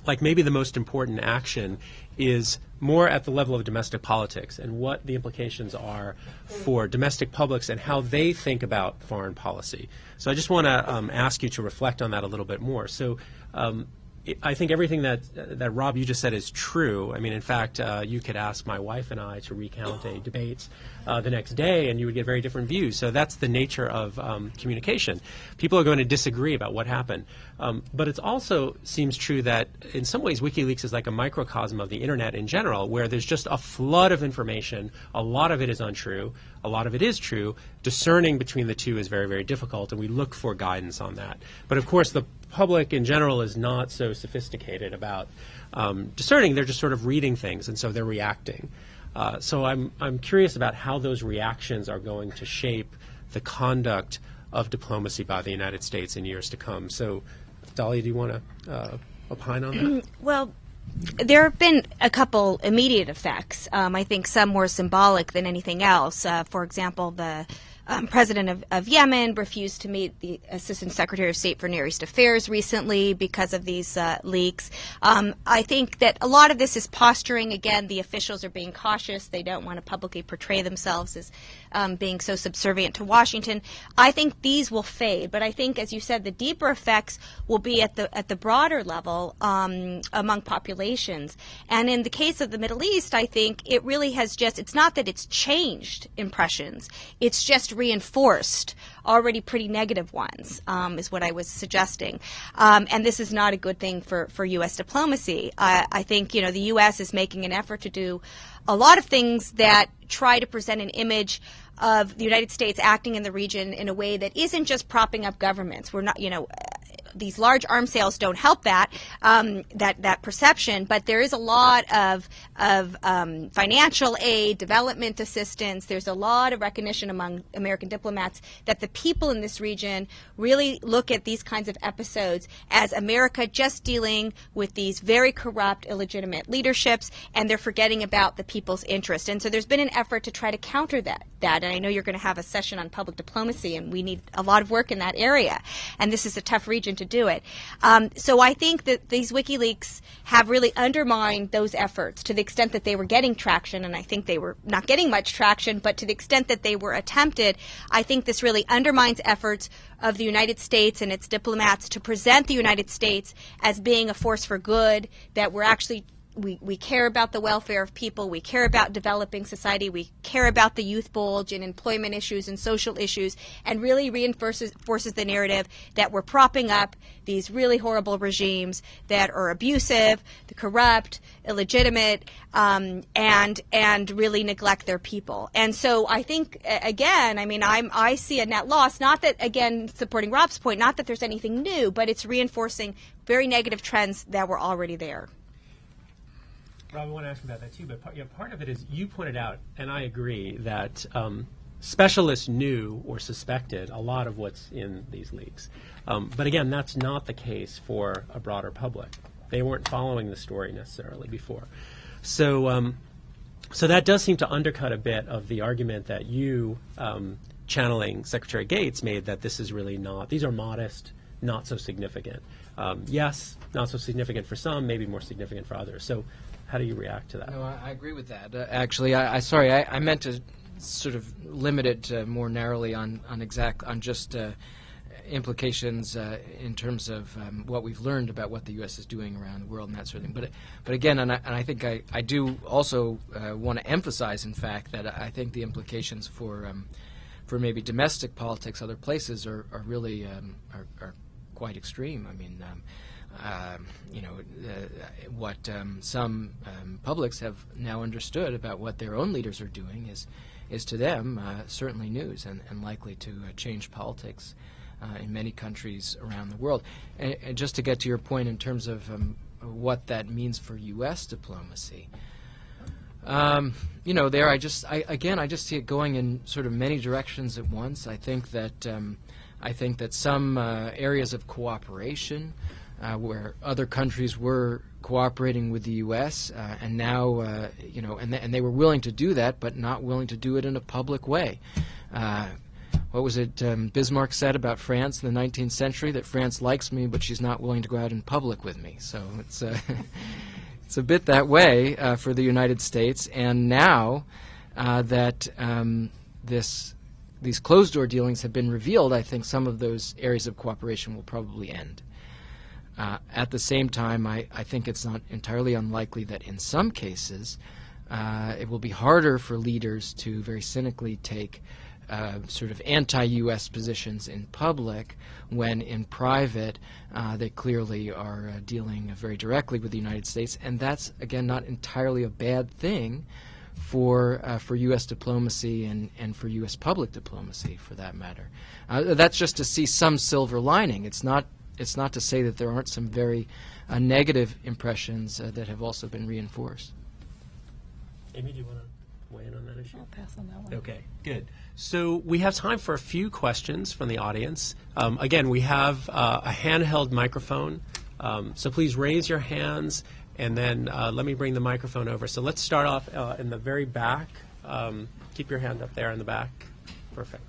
like maybe the most important action is more at the level of domestic politics and what the implications are for domestic publics and how they think about foreign policy. So I just want to ask you to reflect on that a little bit more. So I think everything that Rob, you just said is true. I mean, in fact, you could ask my wife and I to recount a debate the next day, and you would get very different views. So that's the nature of communication. People are going to disagree about what happened. But it also seems true that in some ways WikiLeaks is like a microcosm of the Internet in general, where there's just a flood of information. A lot of it is untrue. A lot of it is true. Discerning between the two is very, very difficult, and we look for guidance on that. But of course, the public in general is not so sophisticated about discerning. They're just sort of reading things, and so they're reacting. So I'm curious about how those reactions are going to shape the conduct of diplomacy by the United States in years to come. So, Dalia, do you want to opine on that? Well, there have been a couple immediate effects. I think some more symbolic than anything else. For example, the President of Yemen refused to meet the Assistant Secretary of State for Near East Affairs recently because of these leaks. I think that a lot of this is posturing. Again, the officials are being cautious. They don't want to publicly portray themselves as being so subservient to Washington. I think these will fade, but I think, as you said, the deeper effects will be at the broader level among populations. And in the case of the Middle East, I think it really has just, it's not that it's changed impressions, it's just reinforced already pretty negative ones, is what I was suggesting. And this is not a good thing for U.S. diplomacy. I think, the U.S. is making an effort to do a lot of things that try to present an image of the United States acting in the region in a way that isn't just propping up governments. We're not, these large arms sales don't help that perception, but there is a lot of financial aid, development assistance. There's a lot of recognition among American diplomats that the people in this region really look at these kinds of episodes as America just dealing with these very corrupt, illegitimate leaderships, and they're forgetting about the people's interest. And so there's been an effort to try to counter that. And I know you're going to have a session on public diplomacy, and we need a lot of work in that area. And this is a tough region to do it. So I think that these WikiLeaks have really undermined those efforts to the extent that they were getting traction, and I think they were not getting much traction, but to the extent that they were attempted, I think this really undermines efforts of the United States and its diplomats to present the United States as being a force for good, that we're actually we care about the welfare of people, we care about developing society, we care about the youth bulge and employment issues and social issues, and really reinforces the narrative that we're propping up these really horrible regimes that are abusive, corrupt, illegitimate, and really neglect their people. And so I think, again, I see a net loss, not that, again, supporting Rob's point, not that there's anything new, but it's reinforcing very negative trends that were already there. Rob, I want to ask you about that too, but part of it is you pointed out, and I agree, that specialists knew or suspected a lot of what's in these leaks. But again, that's not the case for a broader public. They weren't following the story necessarily before. So that does seem to undercut a bit of the argument that you, channeling Secretary Gates, made that this is really not, these are modest, not so significant. Yes, not so significant for some, maybe more significant for others. So how do you react to that? No, I agree with that. Actually, I meant to sort of limit it more narrowly on just implications in terms of what we've learned about what the U.S. is doing around the world and that sort of thing. But again, and I think I do also want to emphasize, in fact, that I think the implications for maybe domestic politics other places are really are quite extreme. I mean, what some publics have now understood about what their own leaders are doing is to them certainly news and likely to change politics in many countries around the world. And just to get to your point in terms of what that means for U.S. diplomacy, there I just see it going in sort of many directions at once. I think that some areas of cooperation where other countries were cooperating with the U.S. And now, and they were willing to do that, but not willing to do it in a public way. What was it Bismarck said about France in the 19th century? That France likes me, but she's not willing to go out in public with me. So it's it's a bit that way for the United States. And now that these closed-door dealings have been revealed, I think some of those areas of cooperation will probably end. At the same time, I think it's not entirely unlikely that in some cases it will be harder for leaders to very cynically take sort of anti-U.S. positions in public when in private they clearly are dealing very directly with the United States. And that's, again, not entirely a bad thing for U.S. diplomacy and for U.S. public diplomacy, for that matter. That's just to see some silver lining. It's not to say that there aren't some very negative impressions that have also been reinforced. Amy, do you want to weigh in on that issue? I'll pass on that one. Okay, good. So we have time for a few questions from the audience. Again, we have a handheld microphone, so please raise your hands, and then let me bring the microphone over. So let's start off in the very back. Keep your hand up there in the back. Perfect.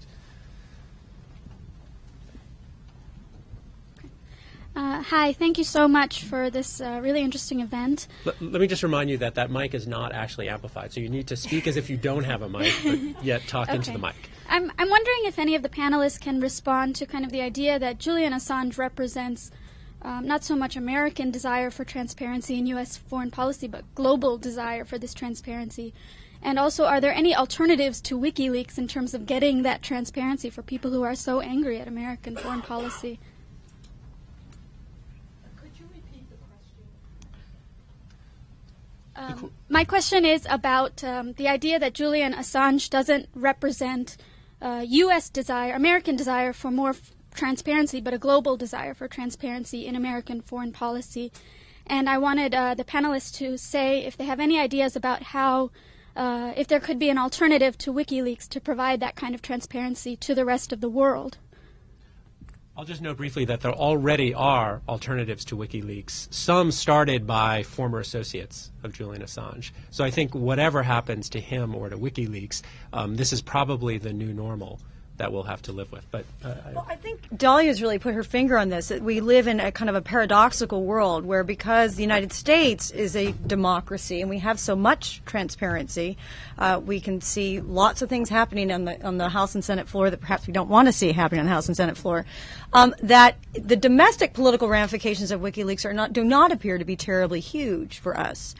Hi, thank you so much for this really interesting event. Let me just remind you that mic is not actually amplified, so you need to speak as if you don't have a mic, but yet talk into the mic. I'm wondering if any of the panelists can respond to kind of the idea that Julian Assange represents not so much American desire for transparency in U.S. foreign policy, but global desire for this transparency. And also, are there any alternatives to WikiLeaks in terms of getting that transparency for people who are so angry at American foreign policy? My question is about the idea that Julian Assange doesn't represent U.S. desire, American desire for more transparency, but a global desire for transparency in American foreign policy. And I wanted the panelists to say if they have any ideas about how, if there could be an alternative to WikiLeaks to provide that kind of transparency to the rest of the world. I'll just note briefly that there already are alternatives to WikiLeaks, some started by former associates of Julian Assange. So I think whatever happens to him or to WikiLeaks, this is probably the new normal that we'll have to live with. But well, I think Dalia's really put her finger on this. That we live in a kind of a paradoxical world where, because the United States is a democracy and we have so much transparency, we can see lots of things happening on the House and Senate floor that perhaps we don't want to see happening on the House and Senate floor. That the domestic political ramifications of WikiLeaks do not appear to be terribly huge for us.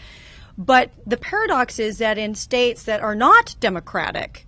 But the paradox is that in states that are not democratic,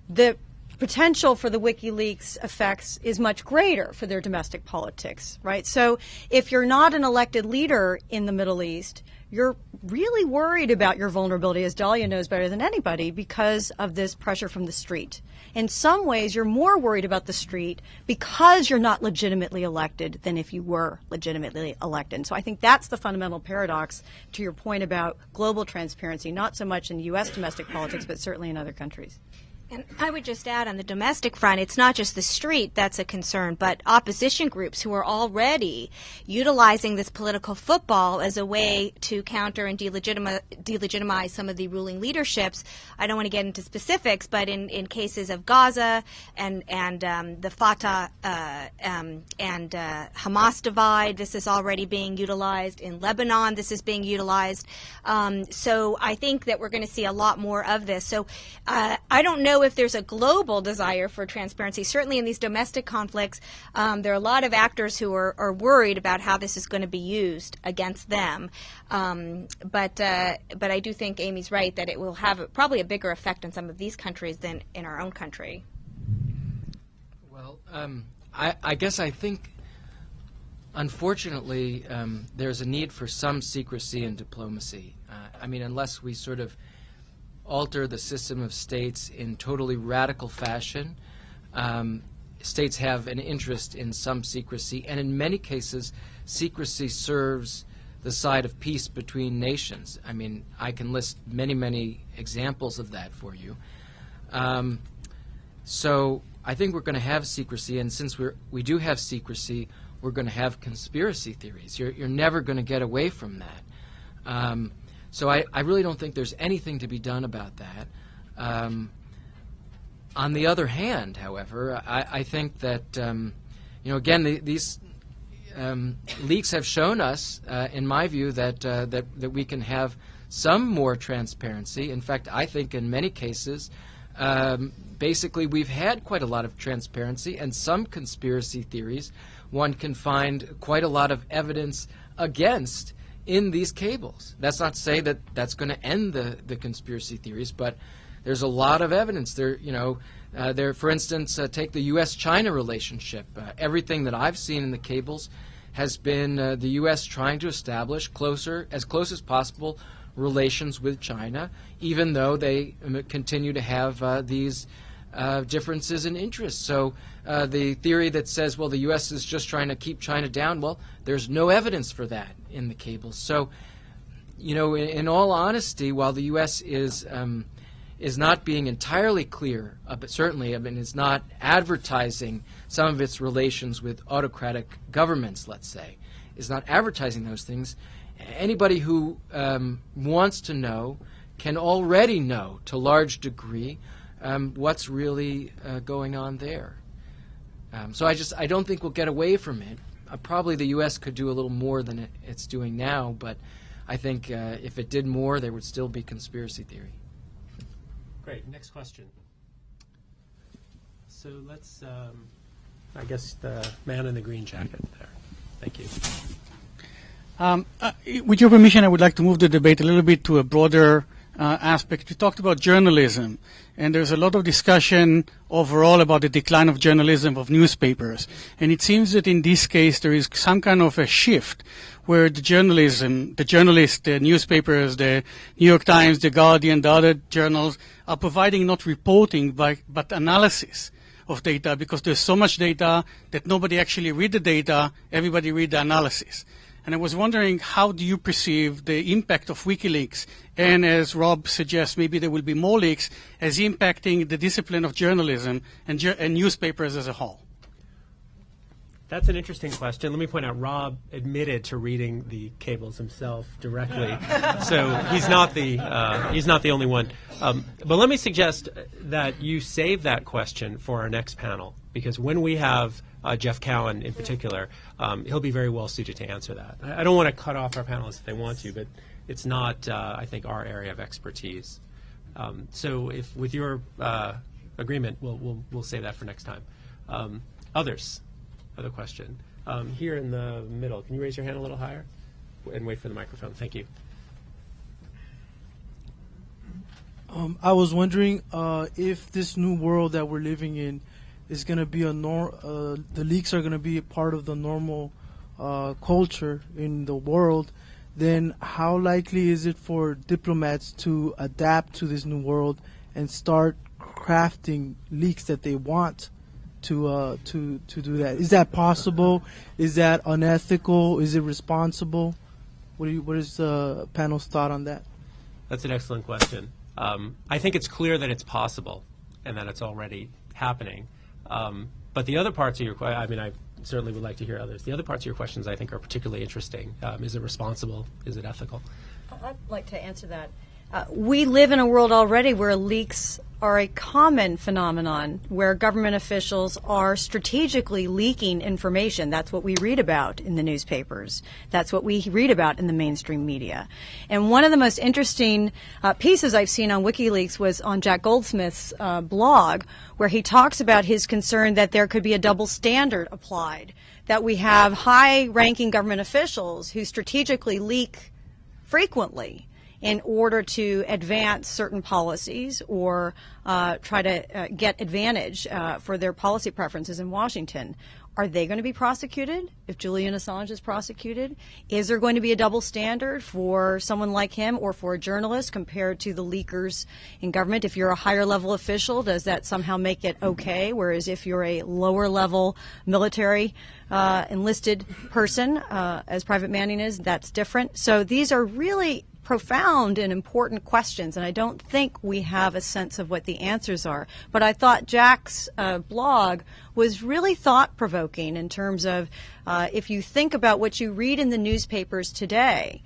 the potential for the WikiLeaks effects is much greater for their domestic politics, right? So if you're not an elected leader in the Middle East, you're really worried about your vulnerability, as Dalia knows better than anybody, because of this pressure from the street. In some ways, you're more worried about the street because you're not legitimately elected than if you were legitimately elected. So I think that's the fundamental paradox to your point about global transparency, not so much in U.S. domestic politics, but certainly in other countries. And I would just add, on the domestic front, it's not just the street that's a concern, but opposition groups who are already utilizing this political football as a way to counter and delegitimize some of the ruling leaderships. I don't want to get into specifics, but in cases of Gaza and the Fatah and Hamas divide, this is already being utilized. In Lebanon, this is being utilized. So I think that we're going to see a lot more of this. So I don't know know if there's a global desire for transparency. Certainly in these domestic conflicts, there are a lot of actors who are worried about how this is going to be used against them. But I do think Amy's right that it will have probably a bigger effect in some of these countries than in our own country. Well, I guess I think, unfortunately, there's a need for some secrecy in diplomacy. I mean, unless we sort of alter the system of states in totally radical fashion, states have an interest in some secrecy, and in many cases, secrecy serves the side of peace between nations. I mean, I can list many, many examples of that for you. So I think we're going to have secrecy, and since we do have secrecy, we're going to have conspiracy theories. You're never going to get away from that. So I really don't think there's anything to be done about that. On the other hand, however, I think that, again, these leaks have shown us, in my view, that we can have some more transparency. In fact, I think in many cases, basically we've had quite a lot of transparency, and some conspiracy theories one can find quite a lot of evidence against in these cables. That's not to say that that's going to end the conspiracy theories, but there's a lot of evidence there. For instance, take the U.S.-China relationship. Everything that I've seen in the cables has been the U.S. trying to establish as close as possible relations with China, even though they continue to have these differences in interests. So the theory that says, well, the U.S. is just trying to keep China down, well, there's no evidence for that in the cables. So, in all honesty, while the U.S. is not being entirely clear, but certainly, is not advertising some of its relations with autocratic governments, let's say, is not advertising those things, anybody who wants to know can already know to a large degree what's really going on there. So I don't think we'll get away from it. Probably the U.S. could do a little more than it's doing now, but I think if it did more, there would still be conspiracy theory. Great. Next question. So let's, I guess, the man in the green jacket there. Thank you. With your permission, I would like to move the debate a little bit to a broader aspect. You talked about journalism, and there's a lot of discussion overall about the decline of journalism, of newspapers. And it seems that in this case there is some kind of a shift where the journalists, the newspapers, the New York Times, the Guardian, the other journals are providing not reporting but analysis of data, because there's so much data that nobody actually read the data, everybody read the analysis. And I was wondering, how do you perceive the impact of WikiLeaks, and as Rob suggests, maybe there will be more leaks, as impacting the discipline of journalism and newspapers as a whole? That's an interesting question. Let me point out, Rob admitted to reading the cables himself directly, so he's not the only one. But let me suggest that you save that question for our next panel, because when we have Jeff Cowan in particular, he'll be very well suited to answer that. I don't want to cut off our panelists if they want to, but it's not, I think, our area of expertise. So if, with your agreement, we'll save that for next time. Others? Other question. Here in the middle, can you raise your hand a little higher and wait for the microphone? Thank you. I was wondering if this new world that we're living in is going to be the leaks are going to be a part of the normal culture in the world, then how likely is it for diplomats to adapt to this new world and start crafting leaks that they want to do that? Is that possible? Is that unethical? Is it responsible? What is the panel's thought on that? That's an excellent question. I think it's clear that it's possible and that it's already happening. But the other parts of your question, I certainly would like to hear others. The other parts of your questions I think are particularly interesting. Is it responsible? Is it ethical? I'd like to answer that. We live in a world already where leaks are a common phenomenon, where government officials are strategically leaking information. That's what we read about in the newspapers. That's what we read about in the mainstream media. And one of the most interesting pieces I've seen on WikiLeaks was on Jack Goldsmith's blog, where he talks about his concern that there could be a double standard applied, that we have high-ranking government officials who strategically leak frequently in order to advance certain policies or try to get advantage for their policy preferences in Washington. Are they going to be prosecuted if Julian Assange is prosecuted? Is there going to be a double standard for someone like him or for a journalist compared to the leakers in government? If you're a higher level official, does that somehow make it okay? Whereas if you're a lower level military enlisted person, as Private Manning is, that's different. So these are really profound and important questions, and I don't think we have a sense of what the answers are. But I thought Jack's blog was really thought-provoking in terms of if you think about what you read in the newspapers today,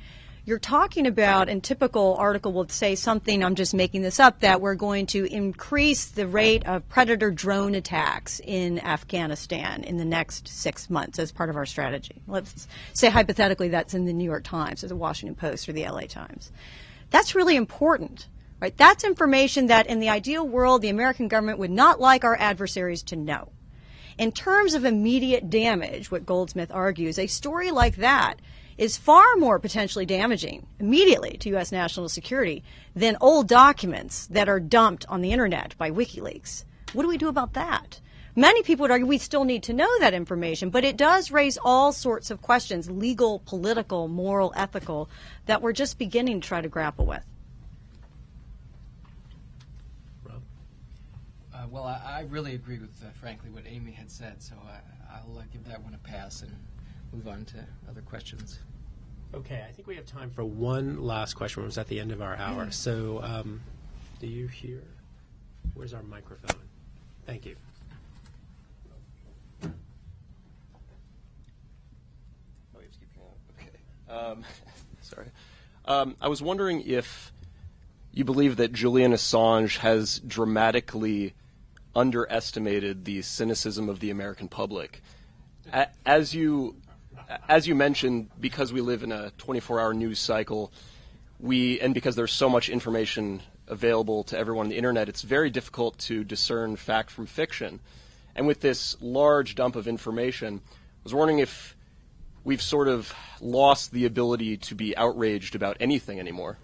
you're talking about, and typical article will say something, I'm just making this up, that we're going to increase the rate of predator drone attacks in Afghanistan in the next 6 months as part of our strategy. Let's say hypothetically that's in the New York Times or the Washington Post or the LA Times. That's really important, right? That's information that in the ideal world the American government would not like our adversaries to know. In terms of immediate damage, what Goldsmith argues, a story like that is far more potentially damaging immediately to U.S. national security than old documents that are dumped on the internet by WikiLeaks. What do we do about that? Many people would argue we still need to know that information, but it does raise all sorts of questions, legal, political, moral, ethical, that we're just beginning to try to grapple with. Well, I really agree with, frankly, what Amy had said, so I'll give that one a pass and move on to other questions. Okay, I think we have time for one last question. It was at the end of our hour. So do you hear? Where's our microphone? Thank you. Oh, you have to keep going. Okay. Sorry. I was wondering if you believe that Julian Assange has dramatically underestimated the cynicism of the American public. As you mentioned, because we live in a 24-hour news cycle, and because there's so much information available to everyone on the internet, it's very difficult to discern fact from fiction. And with this large dump of information, I was wondering if we've sort of lost the ability to be outraged about anything anymore.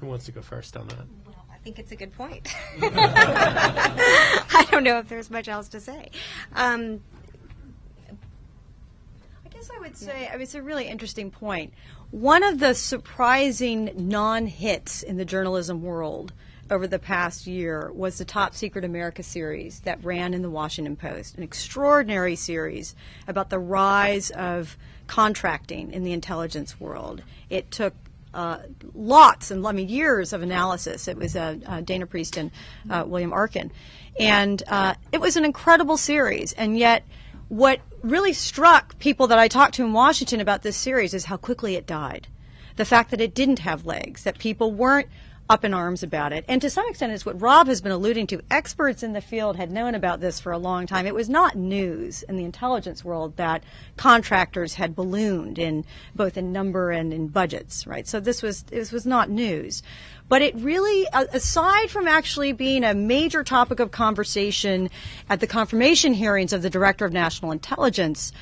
Who wants to go first on that? Well, I think it's a good point. I don't know if there's much else to say. I guess I would say, it's a really interesting point. One of the surprising non-hits in the journalism world over the past year was the Top Secret America series that ran in the Washington Post, an extraordinary series about the rise of contracting in the intelligence world. It took lots and years of analysis. It was Dana Priest and William Arkin. And it was an incredible series. And yet what really struck people that I talked to in Washington about this series is how quickly it died. The fact that it didn't have legs, that people weren't up in arms about it. And to some extent, it's what Rob has been alluding to. Experts in the field had known about this for a long time. It was not news in the intelligence world that contractors had ballooned in both in number and in budgets, right? So this was not news. But it really, aside from actually being a major topic of conversation at the confirmation hearings of the Director of National Intelligence,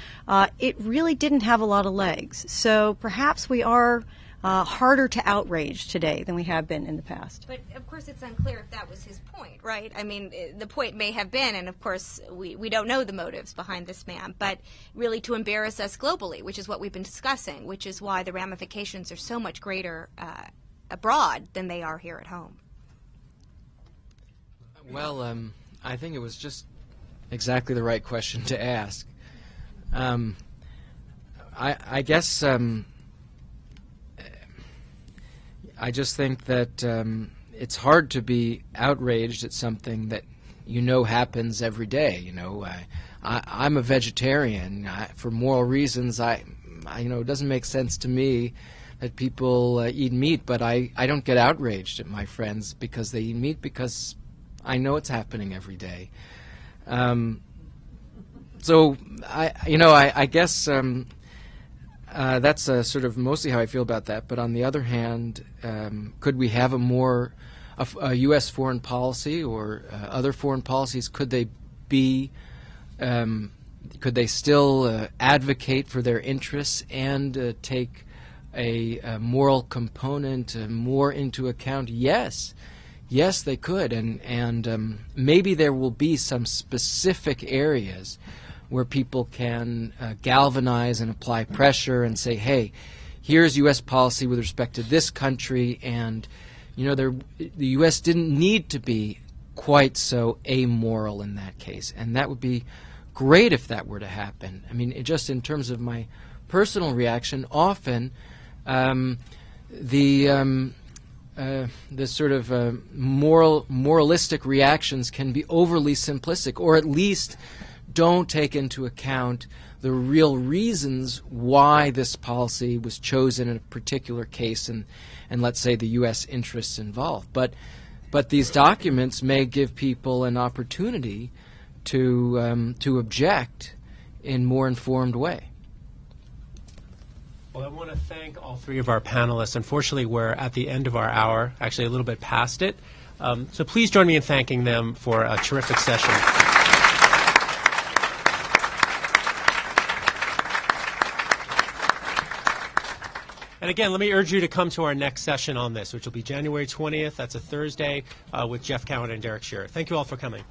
it really didn't have a lot of legs. So perhaps we are harder to outrage today than we have been in the past. But, of course, it's unclear if that was his point, right? I mean, the point may have been, and, of course, we don't know the motives behind this man, but really to embarrass us globally, which is what we've been discussing, which is why the ramifications are so much greater abroad than they are here at home. Well, I think it was just exactly the right question to ask. I guess I just think that it's hard to be outraged at something that you know happens every day. You know, I'm a vegetarian. For moral reasons, It doesn't make sense to me that people eat meat, but I don't get outraged at my friends because they eat meat, because I know it's happening every day. So I guess that's sort of mostly how I feel about that. But on the other hand, could we have a U.S. foreign policy or other foreign policies? Could they be? Could they still advocate for their interests and take a moral component more into account? Yes, they could, and maybe there will be some specific areas where people can galvanize and apply pressure and say, hey, here's U.S. policy with respect to this country, and the U.S. didn't need to be quite so amoral in that case, and that would be great if that were to happen. I mean, just in terms of my personal reaction, often the sort of moralistic reactions can be overly simplistic, or at least don't take into account the real reasons why this policy was chosen in a particular case, and let's say the U.S. interests involved. But these documents may give people an opportunity to object in a more informed way. Well, I want to thank all three of our panelists. Unfortunately, we're at the end of our hour, actually a little bit past it. So please join me in thanking them for a terrific session. And again, let me urge you to come to our next session on this, which will be January 20th. That's a Thursday, with Jeff Cowan and Derek Shearer. Thank you all for coming.